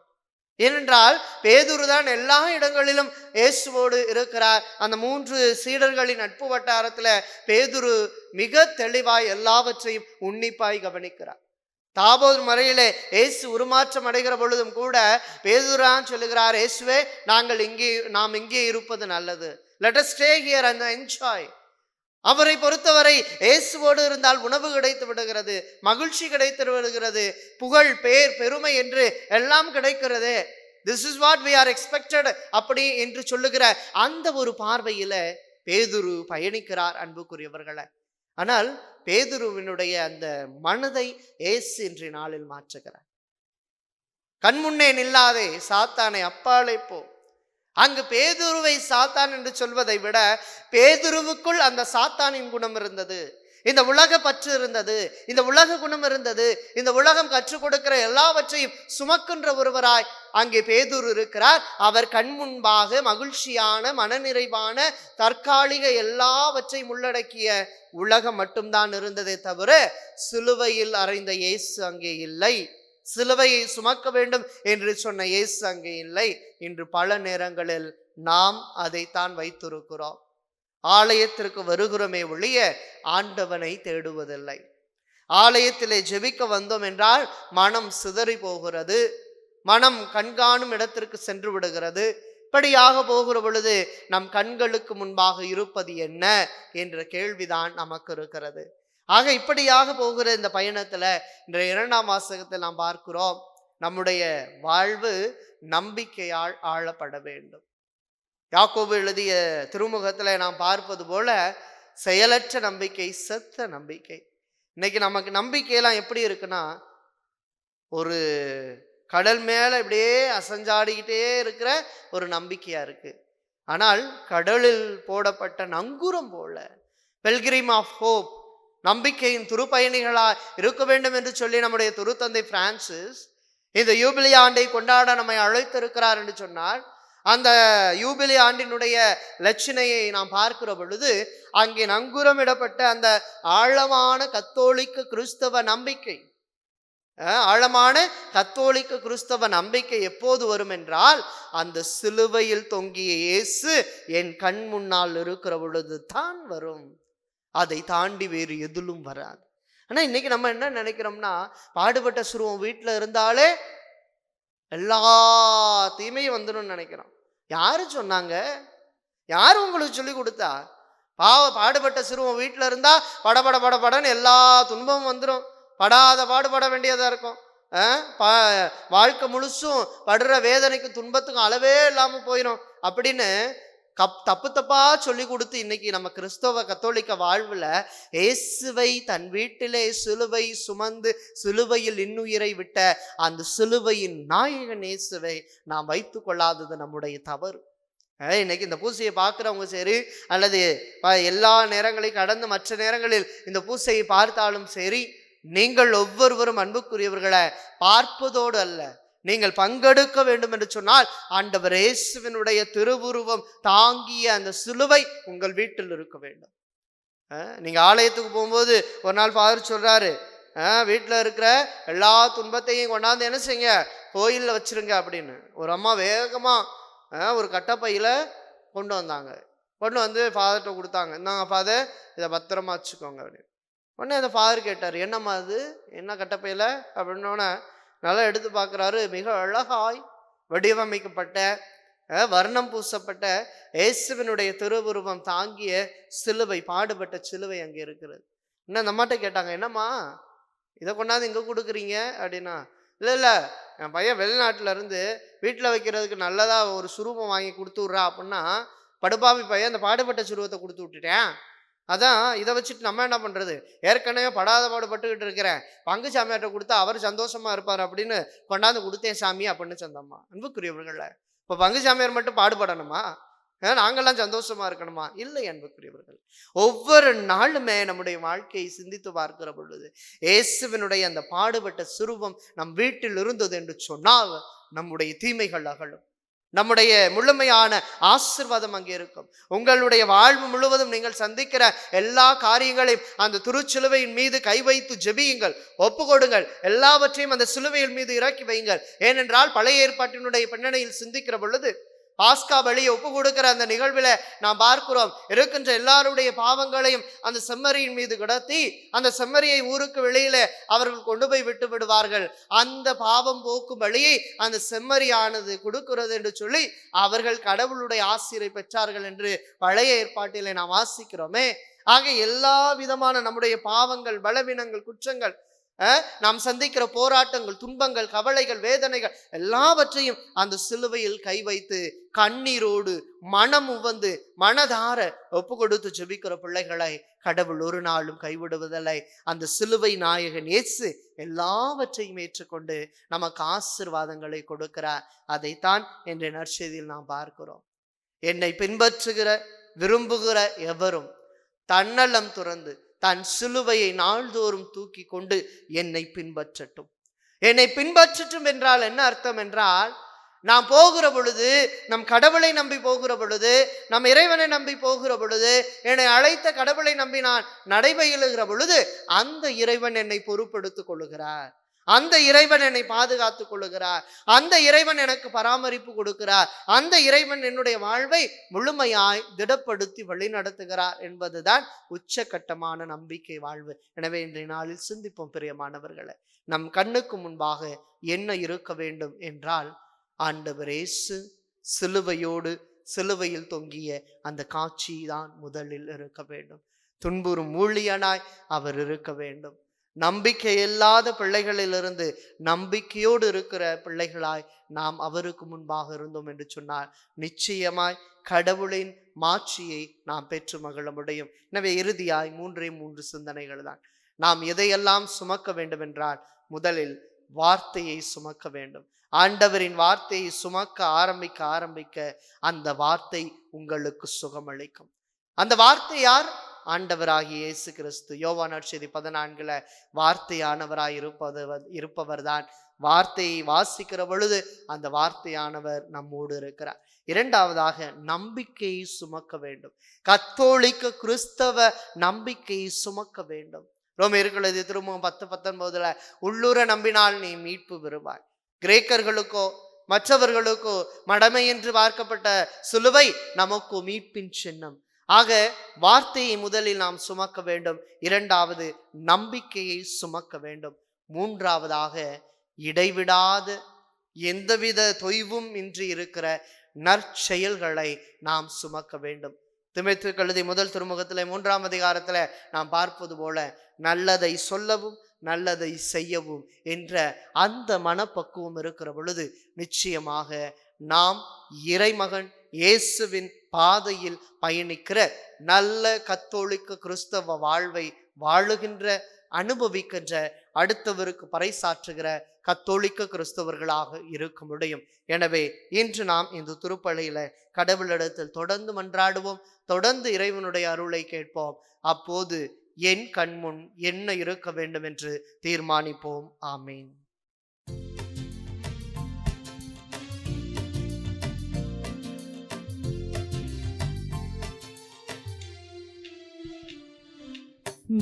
ஏனென்றால் பேதுரு தான் எல்லா இடங்களிலும் இயேசுவோடு இருக்கிறார். அந்த 3 சீடர்களின் நட்பு வட்டாரத்துல பேதுரு மிக தெளிவாய் எல்லாவற்றையும் உன்னிப்பாய் கவனிக்கிறார். தாபோர் மறையிலே இயேசு உருமாற்றம் அடைகிற பொழுதும் கூட பேதுரான் சொல்லுகிறார், இயேசுவே நாம் இங்கே இருப்பது நல்லது. Let us stay here and enjoy. அவரை பொறுத்தவரை இயேசுவோடு இருந்தால் உணவு கிடைத்து விடுகிறது, மகிழ்ச்சி கிடைத்து விடுகிறது, புகழ், பேர், பெருமை என்று எல்லாம் கிடைக்கிறது. This is what we are expected அப்படி என்று சொல்லுகிற அந்த ஒரு பார்வையில பேதுரு பயணிக்கிறார். அன்புக்குரியவர்களே, ஆனால் பேதுருவினுடைய அந்த மனதை இயேசு இன்றைய நாளில் மாற்றுகிறார். கண்முன்னே நில்லாதே, சாத்தானை அப்பாலே போ. அங்கு பேதுருவை சாத்தான் என்று சொல்வதை விட பேதுருவுக்குள் அந்த சாத்தானின் குணம் இருந்தது, இந்த உலக பற்று இருந்தது, இந்த உலக குணம் இருந்தது. இந்த உலகம் கற்றுக் கொடுக்கிற எல்லாவற்றையும் சுமக்கின்ற ஒருவராய் அங்கே பேதுரு இருக்கிறார். அவர் கண் முன்பாக மகிழ்ச்சியான, மனநிறைவான, தற்காலிக எல்லாவற்றையும் உள்ளடக்கிய உலகம் மட்டும்தான் இருந்ததே தவிர சிலுவையில் அறைந்த இயேசு அங்கே இல்லை. சிலுவையை சுமக்க வேண்டும் என்று சொன்ன இயேசு அங்கே இல்லை. இன்று பல நேரங்களில் நாம் அதைத்தான் வைத்திருக்கிறோம். ஆலயத்திற்கு வருகிறோமே ஒழிய ஆண்டவனை தேடுவதில்லை. ஆலயத்திலே ஜெபிக்க வந்தோம் என்றால் மனம் சிதறி போகிறது, மனம் கண்காணும் இடத்திற்கு சென்று விடுகிறது. இப்படியாக போகிற பொழுது நம் கண்களுக்கு முன்பாக இருப்பது என்ன என்ற கேள்விதான் நமக்கு இருக்கிறது. ஆக இப்படியாக போகிற இந்த பயணத்துல இன்றைய 2ஆம் வாசகத்தில் நாம் பார்க்கிறோம், நம்முடைய வாழ்வு நம்பிக்கையால் ஆளப்பட வேண்டும். யாக்கோபு எழுதிய திருமுகத்துல நாம் பார்ப்பது போல செயலற்ற நம்பிக்கை செத்த நம்பிக்கை. இன்னைக்கு நமக்கு நம்பிக்கையெல்லாம் எப்படி இருக்குன்னா, ஒரு கடல் மேல இப்படியே அசஞ்சாடிக்கிட்டே இருக்கிற ஒரு நம்பிக்கையா இருக்கு. ஆனால் கடலில் போடப்பட்ட நங்கூரம் போல, பெல்கிரிம் ஆஃப் ஹோப், நம்பிக்கையின் துருப்பயணிகளா இருக்க வேண்டும் என்று சொல்லி நம்முடைய திருத்தந்தை பிரான்சிஸ் இந்த யூபிலி ஆண்டை கொண்டாட நம்மை அழைத்திருக்கிறார் என்று சொன்னார். அந்த யூபிலி ஆண்டினுடைய லட்சணையை நாம் பார்க்கிற பொழுது அங்கே நங்கூரமிடப்பட்ட அந்த ஆழமான கத்தோலிக்க கிறிஸ்தவ நம்பிக்கை, ஆழமான கத்தோலிக்க கிறிஸ்தவ நம்பிக்கை எப்போது வரும் என்றால், அந்த சிலுவையில் தொங்கிய இயேசு என் கண் முன்னால் இருக்கிற பொழுது தான் வரும். அதை தாண்டி வேறு எதிலும் வராது. ஆனா இன்னைக்கு நம்ம என்ன நினைக்கிறோம்னா, பாடுபட்ட சுருவம் வீட்டுல இருந்தாலே எல்லா தீமையும் வந்துடும் நினைக்கிறோம். யாரு சொன்னாங்க? யாரு உங்களுக்கு சொல்லி கொடுத்தா? பாடுபட்ட சிறுவன் வீட்டுல இருந்தா படபட படபடன்னு எல்லா துன்பமும் வந்துடும், படாத பாடுபட வேண்டியதா இருக்கும். வாழ்க்கை முழுசும் படுற வேதனைக்கு துன்பத்துக்கும் அளவே இல்லாம போயிடும் அப்படின்னு தப்பு தப்பா சொல்லி கொடுத்து இன்னைக்கு நம்ம கிறிஸ்தவ கத்தோலிக்க வாழ்வுல இயேசுவை தன் வீட்டிலே சிலுவை சுமந்து சிலுவையில் இன்னுயிரை விட்ட அந்த சிலுவையின் நாயகன் இயேசுவை நாம் வைத்து கொள்ளாதது நம்முடைய தவறு. இன்னைக்கு இந்த பூசையை பார்க்குறவங்க சரி, அல்லது எல்லா நேரங்களையும் கடந்து மற்ற நேரங்களில் இந்த பூசையை பார்த்தாலும் சரி, நீங்கள் ஒவ்வொருவரும் அன்புக்குரியவர்களை பார்ப்பதோடு அல்ல, நீங்கள் பங்கெடுக்க வேண்டும் என்று சொன்னால் ஆண்டவர் இயேசுவினுடைய திருவுருவம் தாங்கிய அந்த சிலுவை உங்கள் வீட்டில் இருக்க வேண்டும். நீங்க ஆலயத்துக்கு போகும்போது ஒரு நாள் ஃபாதர் சொல்றாரு, வீட்டில் இருக்கிற எல்லா துன்பத்தையும் கொண்டாந்து என்ன செய்யுங்க, கோயிலில் வச்சிருங்க அப்படின்னு. ஒரு அம்மா வேகமா ஒரு கட்டப்பையில கொண்டு வந்தாங்க. கொண்டு வந்து ஃபாதர்கிட்ட கொடுத்தாங்க. இந்தாங்க ஃபாதர், இதை பத்திரமா வச்சுக்கோங்க அப்படின்னு. உடனே அந்த ஃபாதர் கேட்டார், என்னம்மா அது, என்ன கட்டப்பையில அப்படின்னோடனே நல்லா எடுத்து பார்க்குறாரு. மிக அழகாய் வடிவமைக்கப்பட்ட வர்ணம் பூசப்பட்ட இயேசுவினுடைய திருவுருவம் தாங்கிய சிலுவை, பாடுபட்ட சிலுவை அங்கே இருக்கிறது. இன்னும் நம்மகிட்ட கேட்டாங்க, என்னம்மா இதை கொண்டாந்து இங்கே கொடுக்குறீங்க அப்படின்னா, இல்லை என் பையன் வெளிநாட்டில் இருந்து வீட்டில் வைக்கிறதுக்கு நல்லதாக ஒரு சுரூபம் வாங்கி கொடுத்து விட்றா அப்படின்னா, படுபாவி பையன் அந்த பாடுபட்ட சுரூபத்தை கொடுத்து விட்டுட்டேன், அதான் இதை வச்சுட்டு நம்ம என்ன பண்ணுறது, ஏற்கனவே படாத பாடுபட்டுக்கிட்டு இருக்கிறேன், பங்கு சாமியார்ட்ட கொடுத்தா அவர் சந்தோஷமா இருப்பார் அப்படின்னு கொண்டாந்து கொடுத்தேன் சாமி அப்படின்னு சொந்தம்மா. அன்புக்குரியவர்கள, இப்போ பங்கு சாமியார் மட்டும் பாடுபடணுமா? நாங்கள்லாம் சந்தோஷமா இருக்கணுமா? இல்லை அன்புக்குரியவர்கள். ஒவ்வொரு நாளுமே நம்முடைய வாழ்க்கையை சிந்தித்து பார்க்கிற பொழுது இயேசுவினுடைய அந்த பாடுபட்ட சுரூபம் நம் வீட்டில் இருந்தது என்று சொன்னால் நம்முடைய தீமைகள் அகலும், நம்முடைய முழுமையான ஆசீர்வாதம் அங்கே இருக்கும். உங்களுடைய வாழ்வு முழுவதும் நீங்கள் சந்திக்கிற எல்லா காரியங்களையும் அந்த திருச்சிலுவையின் மீது கை வைத்து ஜெபியுங்கள், ஒப்பு கொடுங்கள், எல்லாவற்றையும் அந்த சிலுவையின் மீது இறக்கி வையுங்கள். ஏனென்றால் பழைய ஏற்பாட்டினுடைய பின்னணியில் சிந்திக்கிற பொழுது பாஸ்கா பலியை ஒப்பு கொடுக்கிற அந்த நிகழ்வில் நாம் பார்க்கிறோம், இருக்கின்ற எல்லாருடைய பாவங்களையும் அந்த செம்மறியின் மீது கிடத்தி அந்த செம்மறியை ஊருக்கு வெளியில அவர்கள் கொண்டு போய் விட்டு விடுவார்கள். அந்த பாவம் போக்கும் வழியை அந்த செம்மறியானது கொடுக்கிறது என்று சொல்லி அவர்கள் கடவுளுடைய ஆசீரை பெற்றார்கள் என்று பழைய ஏற்பாட்டிலே நாம் வாசிக்கிறோமே. ஆக எல்லா விதமான நம்முடைய பாவங்கள், பலவீனங்கள், குற்றங்கள் நாம் சந்திக்கிற போராட்டங்கள், துன்பங்கள், கவலைகள், வேதனைகள் எல்லாவற்றையும் அந்த சிலுவையில் கை வைத்து கண்ணீரோடு மனம் உவந்து மனதார ஒப்பு கொடுத்து ஜெபிக்கிற பிள்ளைகளை கடவுள் ஒரு நாளும் கைவிடுவதில்லை. அந்த சிலுவை நாயகன் இயேசு எல்லாவற்றையும் ஏற்றுக்கொண்டு நமக்கு ஆசீர்வாதங்களை கொடுக்கிறார். அதைத்தான் என்ற நற்செய்தியில் நாம் பார்க்கிறோம். என்னை பின்பற்றுகிற விரும்புகிற எவரும் தன்னலம் துறந்து தன் சிலுவையை நாள்தோறும் தூக்கி கொண்டு என்னை பின்பற்றட்டும். என்னை பின்பற்றட்டும் என்றால் என்ன அர்த்தம் என்றால், நாம் போகிற பொழுது, நம் கடவுளை நம்பி போகிற பொழுது, நம் இறைவனை நம்பி போகிற பொழுது, என்னை அழைத்த கடவுளை நம்பி நான் நடைபயிலுகிற பொழுது அந்த இறைவன் என்னை பொறுப்பெடுத்துக் கொள்ளுகிறார். அந்த இறைவன் என்னை பாதுகாத்துக் கொள்ளுகிறார். அந்த இறைவன் எனக்கு பராமரிப்பு கொடுக்கிறார். அந்த இறைவன் என்னுடைய வாழ்வை முழுமையாய் திடப்படுத்தி வழிநடத்துகிறார் என்பதுதான் உச்சகட்டமான நம்பிக்கை வாழ்வு. எனவே இன்றைய நாளில் சிந்திப்போம் பிரியமானவர்களே. நம் கண்ணுக்கு முன்பாக என்ன இருக்க வேண்டும் என்றால், ஆண்டவர் இயேசு சிலுவையில் தொங்கிய அந்த காட்சி தான் முதலில் இருக்க வேண்டும். துன்புறும் ஊழியனாய் அவர் இருக்க வேண்டும். நம்பிக்கை இல்லாத பிள்ளைகளிலிருந்து நம்பிக்கையோடு இருக்கிற பிள்ளைகளாய் நாம் அவருக்கு முன்பாக இருந்தோம் என்று சொன்னால் நிச்சயமாய் கடவுளின் மாட்சியை நாம் பெற்று மகிழ முடியும். எனவே இறுதியாய் 3 சிந்தனைகள் தான். நாம் எதையெல்லாம் சுமக்க வேண்டும் என்றால், முதலில் வார்த்தையை சுமக்க வேண்டும். ஆண்டவரின் வார்த்தையை சுமக்க ஆரம்பிக்க அந்த வார்த்தை உங்களுக்கு சுகமளிக்கும். அந்த வார்த்தை யார்? ஆண்டவராகிய இயேசு கிறிஸ்து. யோவான் நற்செய்தி 14 வார்த்தையானவராய் இருப்பவர் தான். வார்த்தையை வாசிக்கிற பொழுது அந்த வார்த்தையானவர் நம்மோடு இருக்கிறார். இரண்டாவதாக நம்பிக்கையை சுமக்க வேண்டும். கத்தோலிக்க கிறிஸ்தவ நம்பிக்கையை சுமக்க வேண்டும். ரோமேயர்களது திருமுகம் 10:19 உள்ளூர நம்பினால் நீ மீட்பு பெறுவாய். கிரேக்கர்களுக்கோ மற்றவர்களுக்கோ மடமை என்று பார்க்கப்பட்ட சிலுவை நமக்கு மீட்பின் சின்னம். ஆக வார்த்தையை முதலில் நாம் சுமக்க வேண்டும். இரண்டாவது நம்பிக்கையை சுமக்க வேண்டும். மூன்றாவதாக இடைவிடாத எந்தவித தொய்வும் இன்றி இருக்கிற நற்செயல்களை நாம் சுமக்க வேண்டும். தீமோத்தேயுவுக்கு எழுதிய முதல் திருமுகத்தில் 3ஆம் அதிகாரத்தில் நாம் பார்ப்பது போல நல்லதை சொல்லவும் நல்லதை செய்யவும் என்ற அந்த மனப்பக்குவம் இருக்கிற பொழுது நிச்சயமாக நாம் இறைமகன் இயேசுவின் பாதையில் பயணிக்கிற நல்ல கத்தோலிக்க கிறிஸ்தவ வாழ்வை வாழுகின்ற, அனுபவிக்கின்ற, அடுத்தவருக்கு பறைசாற்றுகிற கத்தோலிக்க கிறிஸ்தவர்களாக இருக்க முடியும். எனவே இன்று நாம் இந்த திருப்பலியில கடவுளிடத்தில் தொடர்ந்து மன்றாடுவோம். தொடர்ந்து இறைவனுடைய அருளை கேட்போம். அப்போது என் கண்முன் என்ன இருக்க வேண்டும் என்று தீர்மானிப்போம். ஆமீன்.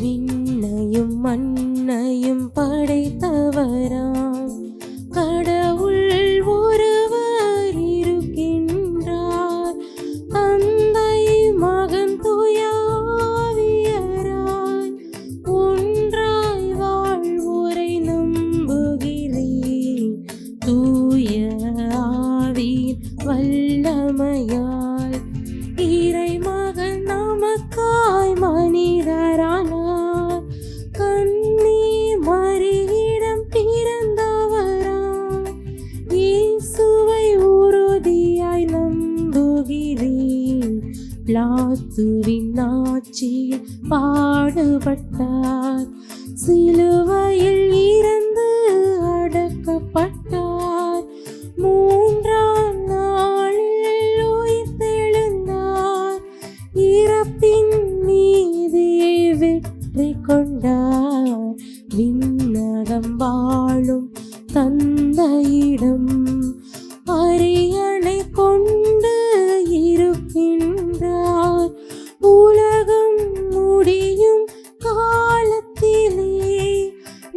விண்ணையும் மண்ணையும் படைத்தவராம் கடவுள் ஒருவர் இருக்கின்றார். தந்தை மகன் தூய ஆவியராய் ஒன்றாய் வாழ்வோரை நம்புகிறேன். தூய ஆவியின் வல்லமையால் இறைமகன் நமக்காய் மனிதரானார். கன்னி மரியிடம் பிறந்தவராய் இயேசுவை உறுதியாய் நம்புகிறேன். பிலாத்துவின் ஆட்சியில் பாடுபட்டார். சிலுவையில் இறந்து அடக்கப்பட்டார். 3ஆம் நாளில் உயிர்த்தெழுந்தார். இறப்பின் மீதியை வெற்றி கொண்டார். விண்ணகம் வாழும் தந்தையிடம் அரியணை கொண்டு இருக்கின்றார். உலகம் முடியும் காலத்திலே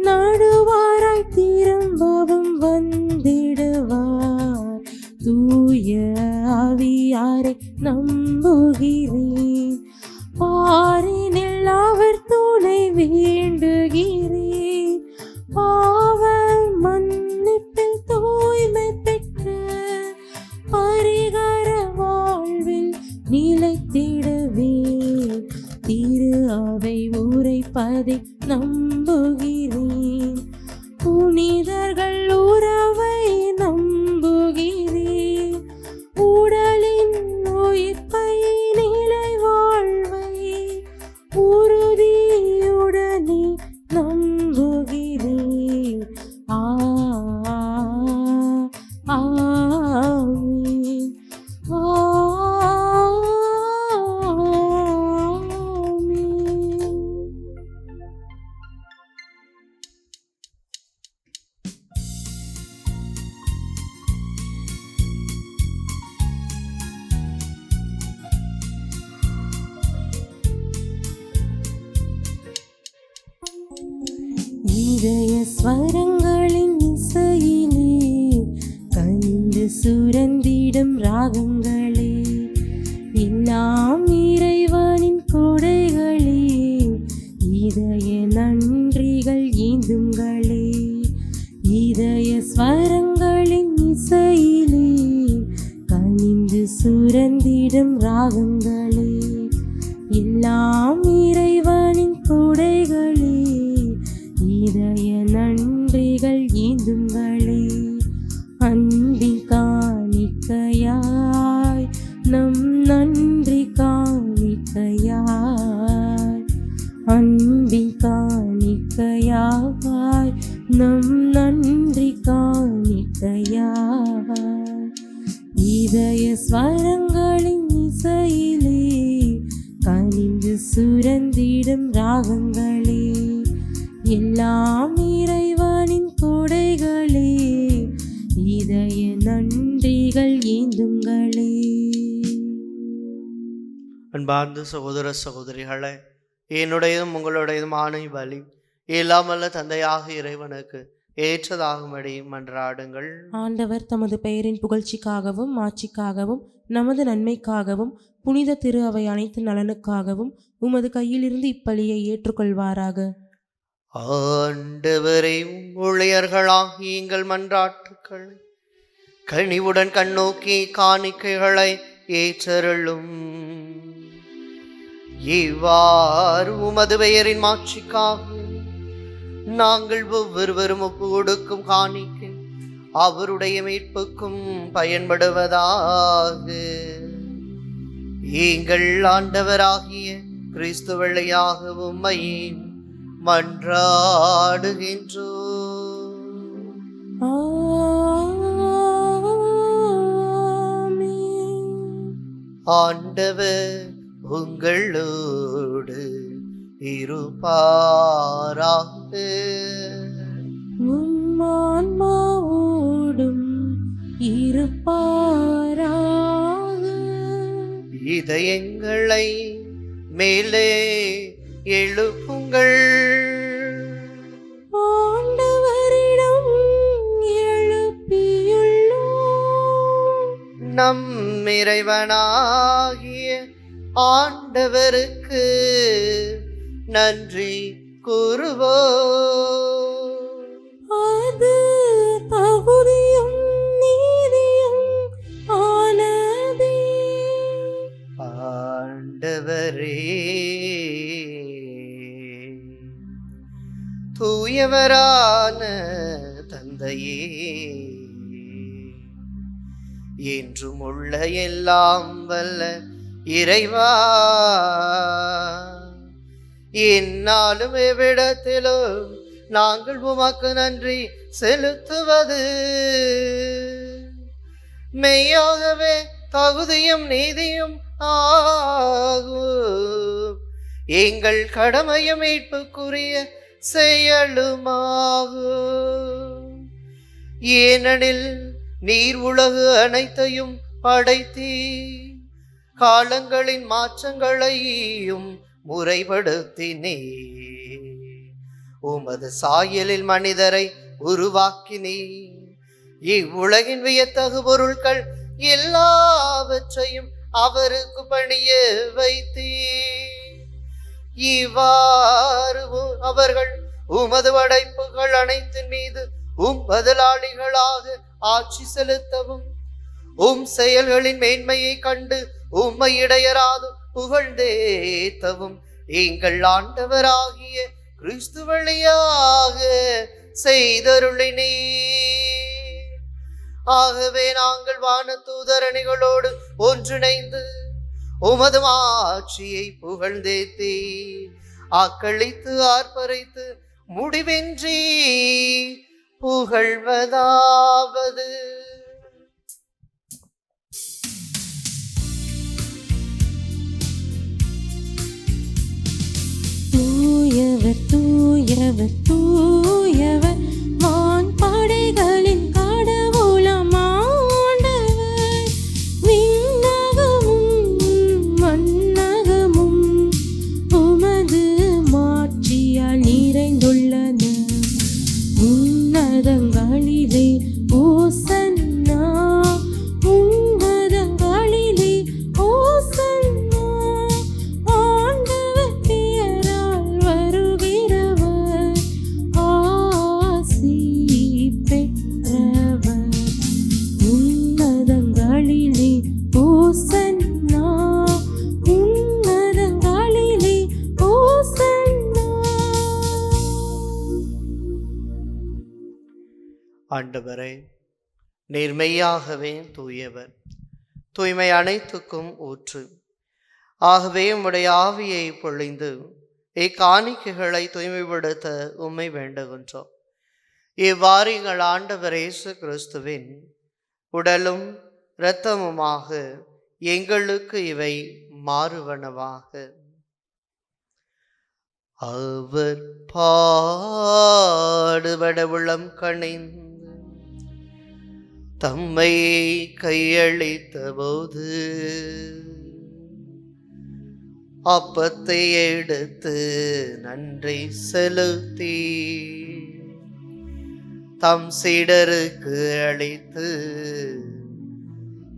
நடுவாராய் திரும்பவும் வந்திடுவார். தூய ஆவியாரை நம்புகிறேன். பாரினில் அவர் துணை வேண்டுகிறேன். பாவ மன்னிப்பில் தூய்மை இதய ஸ்வரங்களின் இசையிலே கண்டு சுரந்திடும் ராகங்களே, எல்லாம் இறைவனின் கொடைகளே, இதய நன்றிகள் ஏந்துங்களே. இதய ஸ்வரங்களின் இசையிலே கனிந்து சுரந்திடும் ராகங்களே, எல்லாம் இறைவனின் கொடைகளே, இதய நன்றிகள் ஏந்துங்களே. அன்பின் காணிக்கையாய் நம் நன்றி காணிக்கையாய், அன்பின் காணிக்கையாய் நம் நன்றி காணிக்கையாய். இதய ஸ்வரங்களின் இசையிலே கனிந்து சுரந்திடும் ராகங்களே, எல்லாம் இறைவனின் கொடைகளே, இதய நன்றிகள் ஏந்துங்களே. அன்பார்ந்த சகோதர சகோதரிகளே, என்னுடையதும் உங்களுடையதுமான பலி எல்லாம் வல்ல தந்தையாக இறைவனுக்கு ஏற்றதாகும்படி மன்றாடுங்கள். ஆண்டவர் தமது பெயரின் புகழ்ச்சிக்காகவும் மாட்சிக்காகவும் நமது நன்மைக்காகவும் புனித திரு அவை அனைத்து நலனுக்காகவும் உமது கையிலிருந்து இப்பலியை ஏற்றுக்கொள்வாராக. ஆண்டவரை ஊழியர்களாகி எங்கள் மன்றாட்டுக்களை கனிவுடன் கண்ணோக்கி காணிக்கைகளை ஏற்றருளும். இவ்வாறு உமது பெயரின் மாட்சிக்காக நாங்கள் ஒவ்வொருவரும் ஒப்பு கொடுக்கும் காணிக்கை அவருடைய மீட்புக்கும் பயன்படுவதாக. எங்கள் ஆண்டவராகிய கிறிஸ்து வழியாக உம்மை மன்றாடுகின்றோம். ஆண்டவர் உங்களோடு இருப்பாராக. உம் ஆன்மாவோடும் இருப்பாராக. இதயங்களை மேலே எழுப்புங்கள். ஆண்டவரிடம் எழுப்பியுள்ளோம். நம் இறைவனாகிய ஆண்டவருக்கு நன்றி கூறுவோம். அது தகுதியும் நீதியும் ஆனதே. ஆண்டவரே, தூயவரான தந்தையே, என்றும் உள்ள எல்லாம் வல்ல இறைவா, என்னாலும் எவ்விடத்திலும் நாங்கள் உமக்கு நன்றி செலுத்துவது மெய்யாகவே தகுதியும் நீதியும் ஆகும். எங்கள் கடமையும் மீட்புக்குரிய செயலுமாகும். ஏனெனில் நீர் உலகு அனைத்தையும் படைத்தீ, காலங்களின் மாற்றங்களையும் முறைப்படுத்தினே, உமது சாயலில் மனிதரை உருவாக்கினே, இவ்வுலகின் வியத்தகு பொருட்கள் எல்லாவற்றையும் அவருக்கு பணிய வைத்தே. இவ்வாறு அவர்கள் உமது படைப்புகள் அனைத்தின் மீது பதிலாளிகளாக ஆட்சி செலுத்தவும், செயல்களின் மேன்மையை கண்டு உம்மை இடையராது புகழ்ந்தேத்தவும் எங்கள் ஆண்டவராகிய கிறிஸ்து வழியாக செய்தருளினே. ஆகவே நாங்கள் வானதூதரணிகளோடு ஒன்றிணைந்து உமது ஆட்சியை புகழ்ந்தேத்தி ஆக்களித்து ஆர்ப்பரித்து முடிவின்றி புகழ்வதாவது: தூயவர் தூயவர் தூயவர் வான் படைகளின் கடவுளாம் ஆண்டவர், விண்ணகமும் மண்ணகமும் உமது மாட்சியால் நிறைந்துள்ளன. உன்னதங்களிலே ஓசன்னா, உன்னதங்களிலே ஓசன்னா. ஆண்டவர் பெயரால் வருகிறவர் ஆசி பெற்றவர். உன்னதங்களிலே ஓசன்னா, உன்னதங்களிலே ஓசன்னா. ஆண்டவரே, நீர் மெய்யாகவே தூயவர், தூய்மை அனைத்துக்கும் ஊற்று. ஆகவே உம்முடைய ஆவியை பொழிந்து இக்காணிக்கைகளை தூய்மைப்படுத்த உம்மை வேண்டுகின்றோம். இவ்வாறு எங்கள் ஆண்டவர் இயேசு கிறிஸ்துவின் உடலும் இரத்தமுமாக எங்களுக்கு இவை மாறுவனவாக. அவர் பாடுபட உளம் கனிந்து தம்மை கையளித்த போது அப்பத்தை எடுத்து நன்றி செலுத்தி தம் சீடருக்கு அளித்து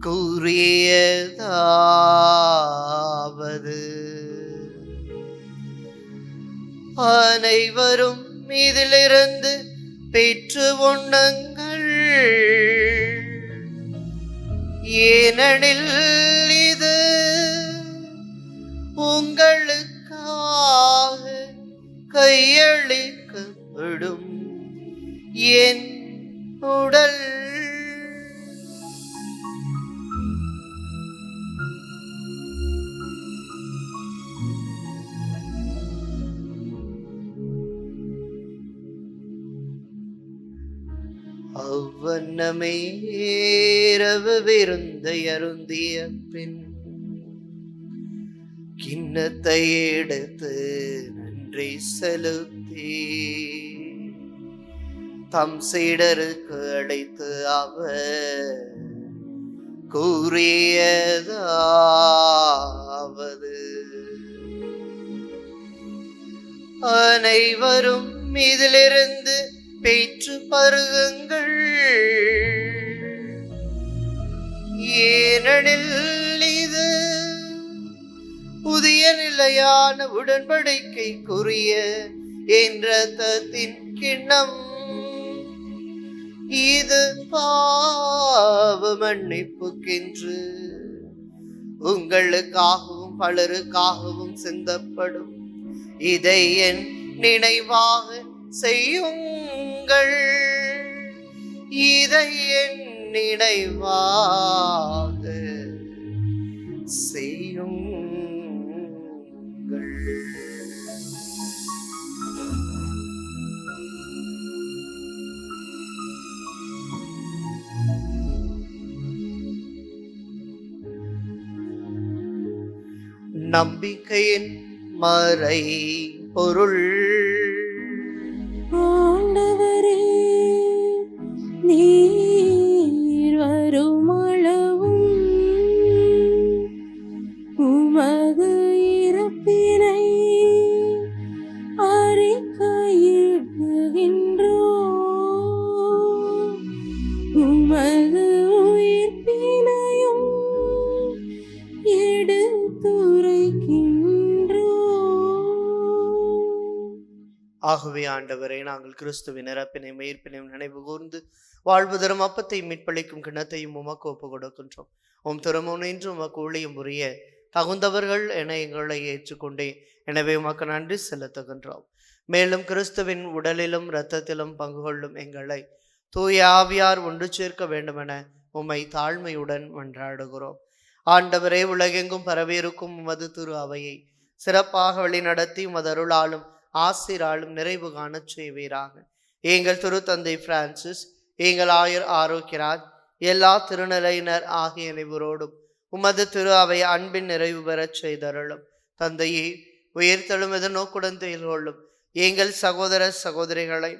கூறியதாவது, அனைவரும் இதிலிருந்து பெற்று உண்ணுங்கள், ஏனெனில் இது உங்களுக்காக கையளிக்கப்படும் என் உடல். அவ்வண்ணமே இரவு விருந்தை அருந்திய பின் கிண்ணத்தை எடுத்து நன்றி செலுத்தி தம் சீடருக்கு அழைத்து அவர் கூறியதாவது, அனைவரும் இதிலிருந்து பெற்று பருகுங்கள், ஏனெனில் இது புதிய நிலையான உடன்படிக்கைக்குரிய என் இரத்தத்தின் கிண்ணம். இது பாவ மன்னிப்புக்கென்று உங்களுக்காகவும் பலருக்காகவும் சிந்தப்படும். இதை என் நினைவாக செய்யுங்கள், இதை என் நினைவாக செய்யுங்கள். நம்பிக்கையின் மறை பொருள். ஆண்டவரே, நீர் வருமளவும் உமது இறப்பினை அறிக்கையிடுகின்றோம், உமது உயிர்ப்பினையும் ஆகவே ஆண்டவரே, நாங்கள் கிறிஸ்துவின் இறப்பினை உயிர்ப்பினையும் நினைவு கூர்ந்து வாழ்வு தரும் அப்பத்தை மீட்பளிக்கும் கிண்ணத்தையும் உமக்கு ஒப்பு கொடுக்கின்றோம். உம் திருமுன் நின்று உமக்கு ஊழியம் புரிய தகுந்தவர்கள் என எங்களை ஏற்றுக்கொண்டே, எனவே உமக்கு நன்றி செலுத்துகின்றோம். மேலும் கிறிஸ்துவின் உடலிலும் இரத்தத்திலும் பங்கு கொள்ளும் எங்களை தூய ஆவியார் ஒன்று சேர்க்க வேண்டுமென உம்மை தாழ்மையுடன் மன்றாடுகிறோம். ஆண்டவரே, உலகெங்கும் பரவியிருக்கும் உமது திரு அவையை சிறப்பாக வழிநடத்தி உமது அருளாலும் ஆசிராலும் நிறைவு காண செய்வீராக. எங்கள் திருத்தந்தை பிரான்சிஸ், எங்கள் ஆயர் ஆரோக்கியராஜ், எல்லா திருநிலையினர் ஆகிய அனைவரோடும் உமது திரு அவை அன்பின் நிறைவு பெறச் செய்தருளும். தந்தையே, உயிர்த்தெழும் எதிர்நோக்குடன் கொள்ளும் எங்கள் சகோதர சகோதரிகளை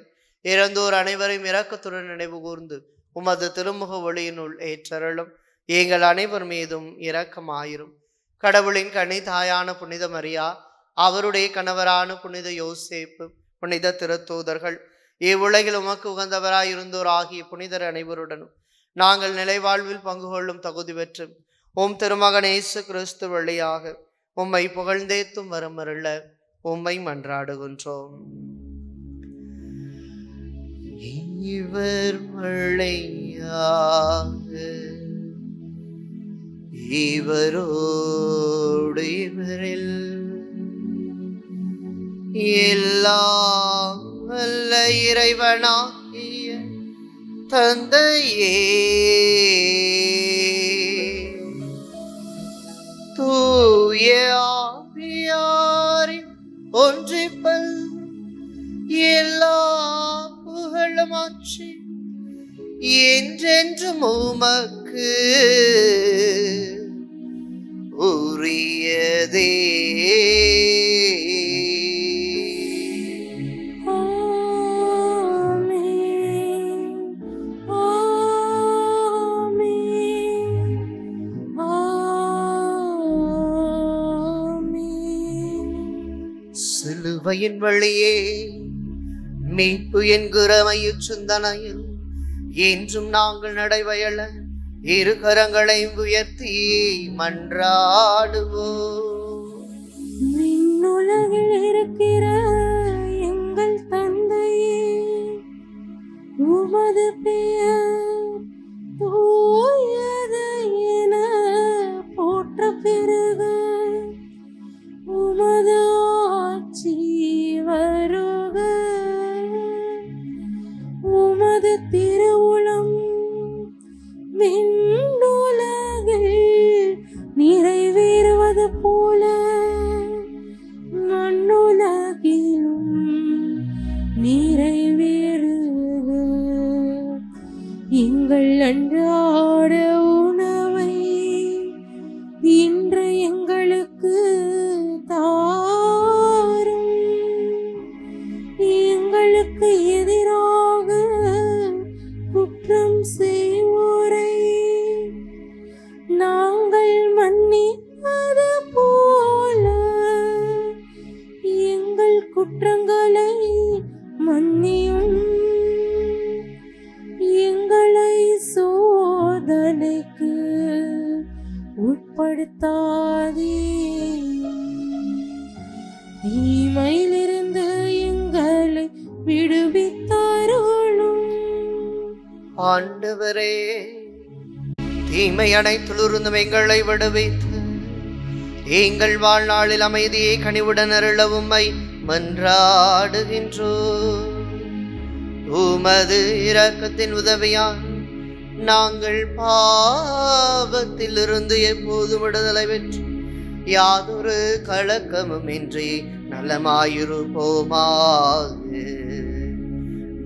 இறந்தோர் அனைவரையும் இரக்கத்துடன் நினைவு கூர்ந்து உமது திருமுக ஒளியினுள் ஏற்றருளும். எங்கள் அனைவர் மீதும் இரக்கமாயிரும். கடவுளின் கனி தாயான புனித மரியா, அவருடைய கணவரான புனித யோசேப்பு, புனித திருத்தூதர்கள், இவ்வுலகில் உமக்கு உகந்தவராயிருந்தோர் ஆகிய புனிதர் அனைவருடனும் நாங்கள் நிலைவாழ்வில் பங்கு கொள்ளும் தகுதி பெற்று உம் திருமகன் இயேசு கிறிஸ்து வழியாக உம்மை புகழ்ந்தேத்தும் வரமருள உம்மை மன்றாடுகின்றோம். இவர் மழையாக இவரோடு இவரில் எல்லாம் வல்ல இறைவனாகிய தந்தையே தூய ஆவியாரின் ஒன்றிப்பல் எல்லா புகழும் ஆட்சி என்றென்றும் உமக்கு உரியதே. சிலுவையின் வழியே மீட்பு என்கிற மையுச்சுந்தனையில் என்றும் நாங்கள் நடைபயல இரு கரங்களையும் உயர்த்தி மன்றாடுவோம். விண்ணுலகில் இருக்கிற எங்கள் தந்தையே, உமது பெயர் தூயது என போற்ற பெருக, உமது ஆட்சி வருக, உமது திருவுளம் விண்ணுலகில் நிறைவேறுவது போல மண்ணுலகிலும் நிறைவேறுக. எங்கள் அன்றாட உணவை இன்று எங்களுக்கு தாரும். எங்களுக்கு எதிராக குற்றம் செய்வோரை நாங்கள் மன்னிப்பது போல எங்கள் குற்றங்களை மன்னியும். எங்களை சோதனைக்கு உட்படுத்தாதே, தீமையிலிருந்து எங்களை விடுவித்தாருளும். ஆண்டவரே, தீமை அனைத்திலிருந்தும் எங்களை விடுவித்து எங்கள் வாழ்நாளில் அமைதியை கனிவுடன் அருள உம்மை மன்றாடுகின்றோம். உமது இரக்கத்தின் உதவியால் நாங்கள் பாவத்திலிருந்து எப்போதும் விடுதலை பெற்று யாதொரு கலக்கமும் இன்றி நலமாயிருப்போமாக.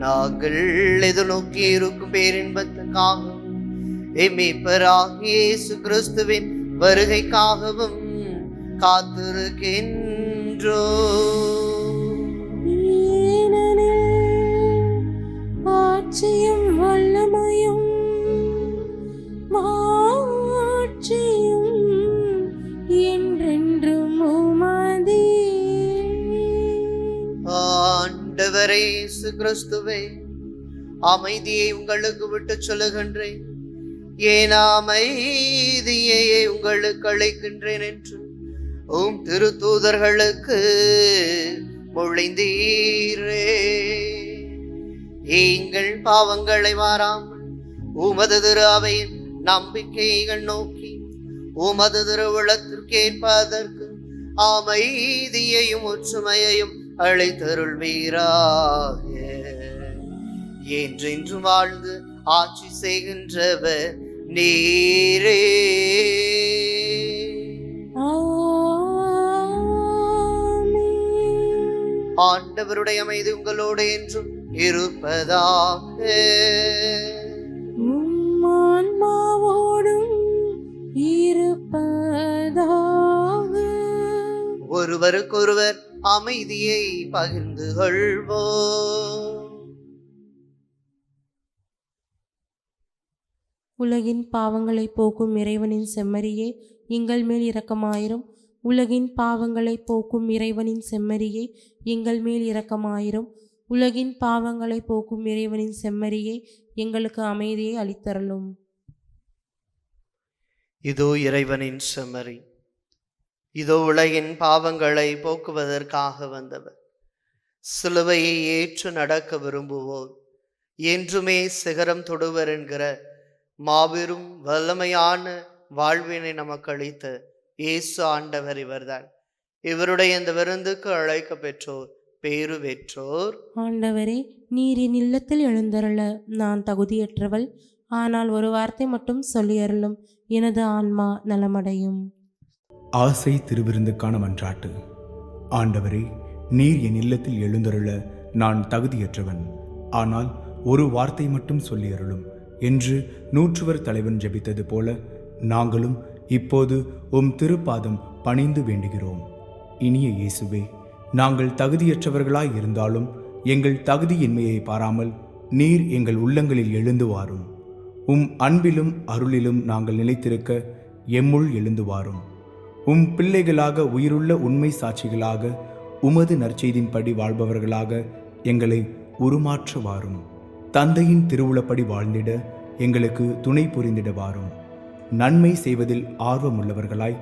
நாங்கள் எதிர்நோக்கி இருக்கும் பேரின்பத்துக்காகவும் மீட்பராகிய இயேசு கிறிஸ்துவின் வருகைக்காகவும் காத்திருக்கின்றோம். ஏனெனில் ஆட்சியும் வல்லமையும் மாட்சியும் என்றென்றும் உமதே. ஆண்டவரே இயேசு கிறிஸ்துவே, அமைதியை உங்களுக்கு விட்டு சொல்லுகின்றேன், ஏன் அமைதியை உங்களுக்கு அளிக்கின்றேன் என்று உம் திருத்தூதர்களுக்கு மொழிந்தீரே. எங்கள் பாவங்களை மாறாமல் உமது திரு அவையின் நம்பிக்கைகள் நோக்கி உமது திருவுளத்திற்கேற்பதற்கு அமைதியையும் ஒற்றுமையையும் அளித்தருள்வீராக. என்றென்று வாழ்ந்து ஆட்சி செய்கின்றவர் நீரே. ஆண்டவருடைய அமைதி உங்களோடு என்றும் இருப்பதாக. ஆன்மாவோடும் இருப்பதாக. ஒருவருக்கொருவர் அமைதியை பகிர்ந்து கொள்வோம். உலகின் பாவங்களை போக்கும் இறைவனின் செம்மறியே, எங்கள் மேல் இரக்கமாயிரும். உலகின் பாவங்களை போக்கும் இறைவனின் செம்மறியே, எங்கள் மேல் இரக்கமாயிரும். உலகின் பாவங்களை போக்கும் இறைவனின் செம்மறியே, எங்களுக்கு அமைதியை அளித்தருளும். இதோ இறைவனின் செம்மறி, இதோ உலகின் பாவங்களை போக்குவதற்காக வந்தவர். சிலுவையை ஏற்று நடக்க விரும்புவோர் என்றுமே சிகரம் தொடுவர் என்கிற மாபெரும் வல்லமையான வாழ்வினை நமக்கு அளித்த இயேசு ஆண்டவர் இவர்தான். இவருடைய இந்த விருந்துக்கு அழைக்க பெற்றோர் பேறு பெற்றோர். ஆண்டவரே, நீர் என் இல்லத்தில் எழுந்தருள நான் தகுதியற்றவள். ஆனால் ஒரு வார்த்தை மட்டும் சொல்லியருளும், எனது ஆன்மா நலமடையும். ஆசை திருவிருந்துக்கான மன்றாட்டு. ஆண்டவரே, நீர் என் இல்லத்தில் எழுந்தருள நான் தகுதியற்றவன். ஆனால் ஒரு வார்த்தை மட்டும் சொல்லியருளும் என்று நூற்றுவர் தலைவன் ஜெபித்தது போல நாங்களும் இப்போது உம் திருப்பாதம் பணிந்து வேண்டுகிறோம். இனிய இயேசுவே, நாங்கள் தகுதியற்றவர்களாய் இருந்தாலும் எங்கள் தகுதியின்மையை பாராமல் நீர் எங்கள் உள்ளங்களில் எழுந்து வாரும். உம் அன்பிலும் அருளிலும் நாங்கள் நிலைத்திருக்க எம்முள் எழுந்து வாரும். உம் பிள்ளைகளாக உயிருள்ள உண்மை சாட்சிகளாக உமது நற்செய்தின்படி வாழ்பவர்களாக எங்களை உருமாற்ற வாரும். தந்தையின் திருவுளப்படி வாழ்ந்திட எங்களுக்கு துணை புரிந்திட வாரும். நன்மை செய்வதில் ஆர்வமுள்ளவர்களாய்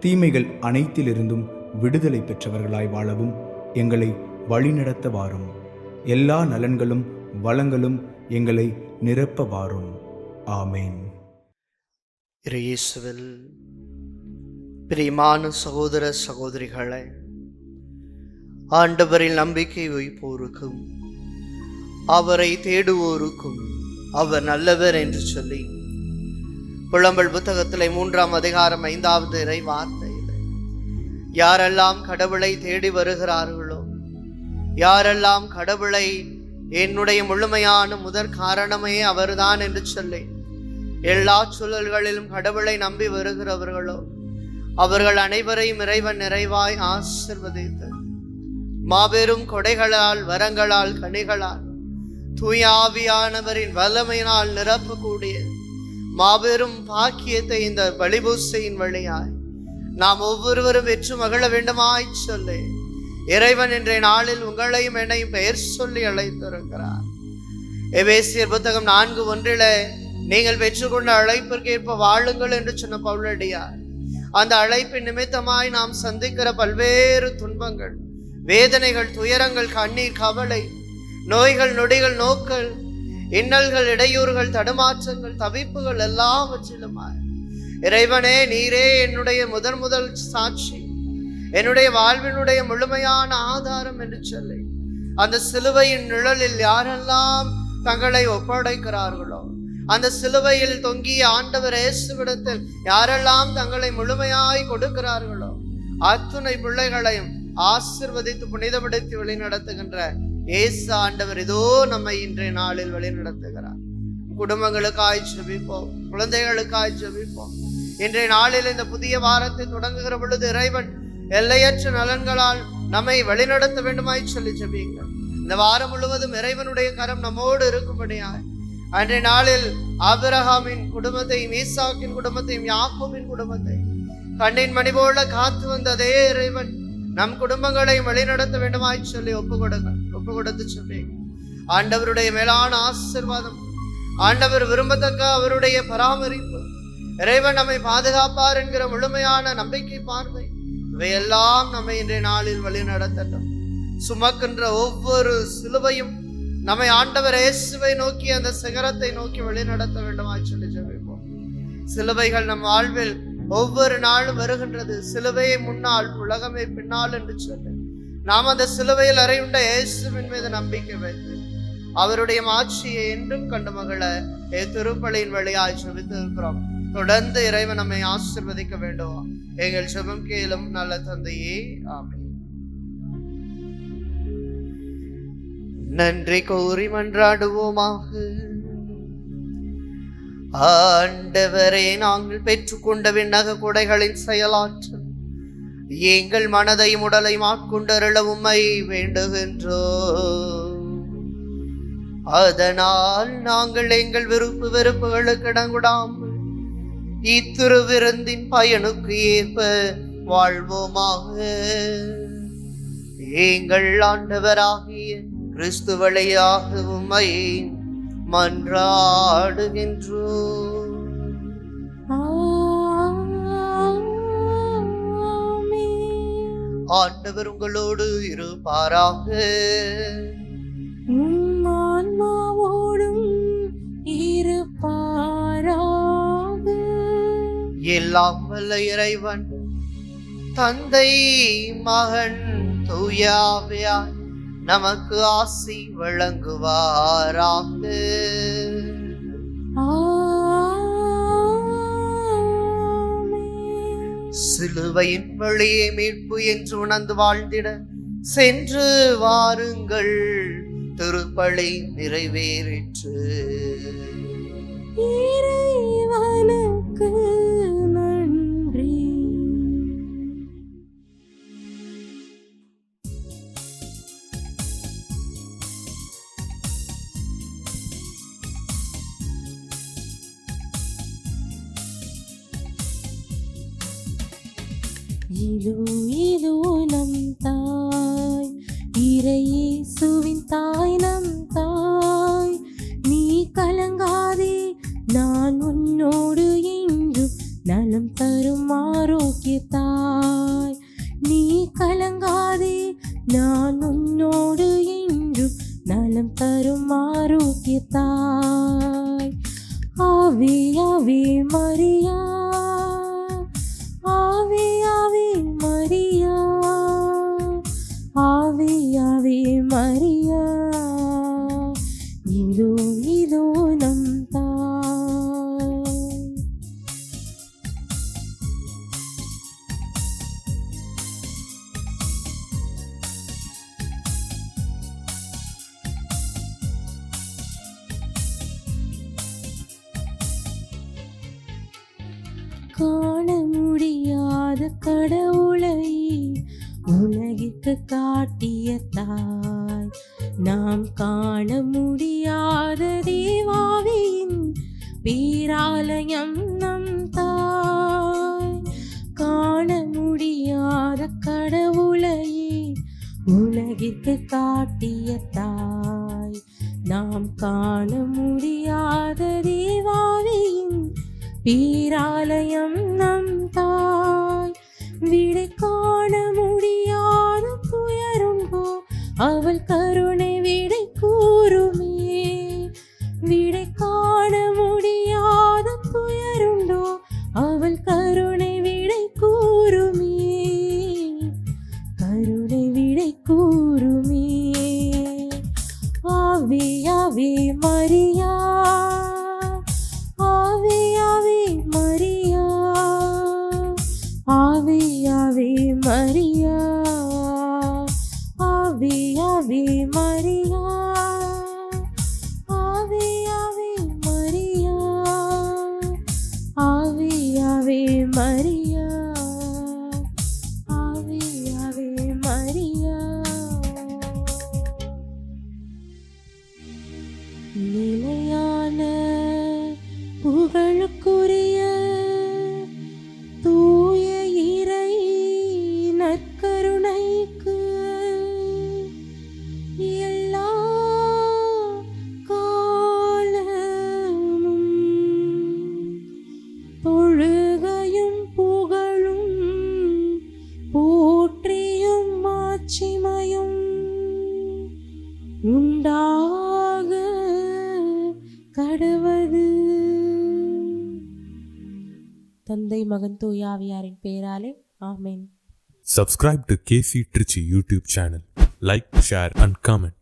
தீமைகள் அனைத்திலிருந்தும் விடுதலை பெற்றவர்களாய் வாழவும் எங்களை வழிநடத்த வாரும். எல்லா நலன்களும் வளங்களும் எங்களை நிரப்ப வாரும். ஆமேன். இயேசுவில் பிரியமான சகோதர சகோதரிகளே, ஆண்டவரில் நம்பிக்கை வைப்போருக்கும் அவரை தேடுவோருக்கும் அவர் நல்லவர் என்று சொல்லி புலம்பல் புத்தகத்திலே 3ஆம் அதிகாரம் 5வது இறை வார்த்தையில், யாரெல்லாம் கடவுளை தேடி வருகிறார்களோ, யாரெல்லாம் கடவுளை என்னுடைய முழுமையான முதற் காரணமே அவர்தான் என்று சொல்லி எல்லா சூழல்களிலும் கடவுளை நம்பி வருகிறவர்களோ, அவர்கள் அனைவரையும் இறைவன் நிறைவாய் ஆசீர்வதித்து மாபெரும் கொடைகளால், வரங்களால், கனிகளால், தூய ஆவியானவரின் வல்லமையினால் நிரப்பக்கூடிய மாபெரும் பாக்கியத்தை இந்த பலிபூசையின் வழியாய் நாம் ஒவ்வொருவரும் வெற்று மகிழ வேண்டுமாய் சொல்லி இறைவன் இன்றைய நாளில் உங்களையும் என்னையும் பெயர் சொல்லி அழைத்திருக்கிறார். எபேசியர் புத்தகம் 4:1 நீங்கள் பெற்றுக்கொண்ட அழைப்பிற்கேற்ப வாழுங்கள் என்று சொன்ன பவுலடியார் அந்த அழைப்பின் நிமித்தமாய் நாம் சந்திக்கிற பல்வேறு துன்பங்கள், வேதனைகள், துயரங்கள், கண்ணீர், கவலை, நோய்கள், நொடிகள், நோக்கள், இன்னல்கள், இடையூறுகள், தடுமாற்றங்கள், தவிப்புகள் எல்லாவற்றிலுமாய் இறைவனே, நீரே என்னுடைய முதல் சாட்சி, என்னுடைய வாழ்வினுடைய முழுமையான ஆதாரம் என்று சொல்லி அந்த சிலுவையின் நிழலில் யாரெல்லாம் தங்களை ஒப்படைக்கிறார்களோ, அந்த சிலுவையில் தொங்கிய ஆண்டவர் இயேசுவிடத்தில் யாரெல்லாம் தங்களை முழுமையாய் கொடுக்கிறார்களோ, அத்துணை பிள்ளைகளையும் ஆசீர்வதித்து புனிதப்படுத்தி வழிநடத்துகின்ற இயேசு ஆண்டவர் இதோ நம்மை இன்றைய நாளில் வழிநடத்துகிறார். குடும்பங்களுக்காய் ஜெபிப்போம், குழந்தைகளுக்காய் ஜெபிப்போம். இன்றைய நாளில் இந்த புதிய வாரத்தை தொடங்குகிற பொழுது இறைவன் எல்லையற்ற நலன்களால் நம்மை வழிநடத்த வேண்டுமாய் சொல்லி ஜெபியுங்கள். இந்த வாரம் முழுவதும் இறைவனுடைய கரம் நம்மோடு இருக்கும்படியாய் அன்றைய நாளில் ஆபிரகாமின் குடும்பத்தையும், ஈசாக்கின் குடும்பத்தையும், யாக்கோபின் குடும்பத்தையும் கண்ணின் மணி போல காத்து வந்த அதே இறைவன் நம் குடும்பங்களை வழிநடத்த வேண்டுமாய் சொல்லி ஒப்பு கொடுத்து சொல்லி ஆண்டவருடைய மேலான ஆசீர்வாதம், ஆண்டவர் விரும்பத்தக்க அவருடைய பராமரிப்பு, இறைவன் நம்மை பாதுகாப்பார் என்கிற முழுமையான நம்பிக்கை, பார்வை, இவையெல்லாம் நம்மை இன்றைய நாளில் வழி நடத்தட்டும். சுமக்கின்ற ஒவ்வொரு சிலுவையும் நம்மை ஆண்டவர் இயேசுவை நோக்கி, அந்த சிகரத்தை நோக்கி வழி நடத்த வேண்டுமாய் சொல்லி ஜெபிப்போம். சிலுவைகள் நம் வாழ்வில் ஒவ்வொரு நாளும் வருகின்றது. சிலுவையை முன்னால், உலகமே பின்னால் என்று சொல்லி நாம் அந்த சிலுவையில் அறையுண்ட இயேசுவின் மீது நம்பிக்கை வைத்து அவருடைய மாட்சியை என்றும் கண்டு மகள திருப்பலியின் வழியாய் ஜெபித்து இருக்கிறோம். தொடர்ந்து இறைவன் நம்மை ஆசீர்வதிக்க வேண்டும். எங்கள் ஜெபம் கேளும் நல்ல தந்தையே, ஆமென். நன்றி கூறி மன்றாடுவோமாக. ஆண்டவரே, நாங்கள் பெற்றுக்கொண்ட விண்ணக கொடைகளின் செயலாற்றல் எங்கள் மனதையும் உடலையும் ஆட்கொண்டருள உம்மை வேண்டுகின்றோம். அதனால் நாங்கள் எங்கள் விருப்பு வெறுப்புகளுக்கு இடங்கூடாமல் இத்திருவிருந்தின் பயனுக்கு ஏற்ப வாழ்வோமாக. எங்கள் ஆண்டவராகிய கிறிஸ்து வழியாக உம்மை மன்றாடுகின்றோம். ஆண்டவர் உங்களோடு இருப்பாராக. உம் ஆன்மாவோடும் இருப்பாராக. எல்லாம் வல்ல இறைவன் தந்தை மகன் தூயாவியார் நமக்கு ஆசி வழங்குவாராக. சிலுவையின் வழியே மீட்பு என்று உணர்ந்து வாழ்ந்திட சென்று வாருங்கள், திருப்பலி நிறைவேறிற்று. இறைவனுக்கு நன்றி. இதோ நம் தாய், இறையேசுவின் தாய் நம் தாய். நீ கலங்காதே, நான் உன்னோடு என்றும் நலம் தரும் ஆரோக்கிய தாய். நீ கலங்காதே, நான் உன்னோடு என்றும் நலம் தரும் ஆரோக்கிய தாய். ஆவே ஆவே மரியா, ஆவே ஆவே மரியா, ஆவே ஆவே மரியா. இதோ நம் தாய். காண முடியாத கடவுளை உலகிற்கு காட்டிய தாய், நாம் காண முடியாத தேவாவின் பேராலயம் நம் தாய். காண முடியாத கடவுளை உலகிற்கு காட்டிய தாய், நாம் காண முடியாத தேவாவின் பேராலயம் நம் தாய். விடை காண முடியாத துயருண்டோ, அவள் கருணை விடை கூறுமே. விடை காண முடியாத துயருண்டோ, அவள் கருணை விடை கூறுமே. கருணை விடை கூறுமே. ஆவே ஆவே மரியா, ஆவே ஆவே மரியா, ஆவே ஆவே மரியா, ஆவே ஆவே மரியா, ஆவே ஆவே மரியா, ஆவே ஆவே மரியா, ஆவே ஆவே மரியா. நிலையான புகழுக்குரிய தூய இறை நற்கருணைக்கு எல்லா காலமும் தொழுகையும் புகழும் போற்றியும் மாட்சிமையும் உண்டாக கடவது. தந்தை மகன் தூயாவியாரின் பெயராலே ஆமென். Subscribe to KC Trichy YouTube channel. Like, share and comment.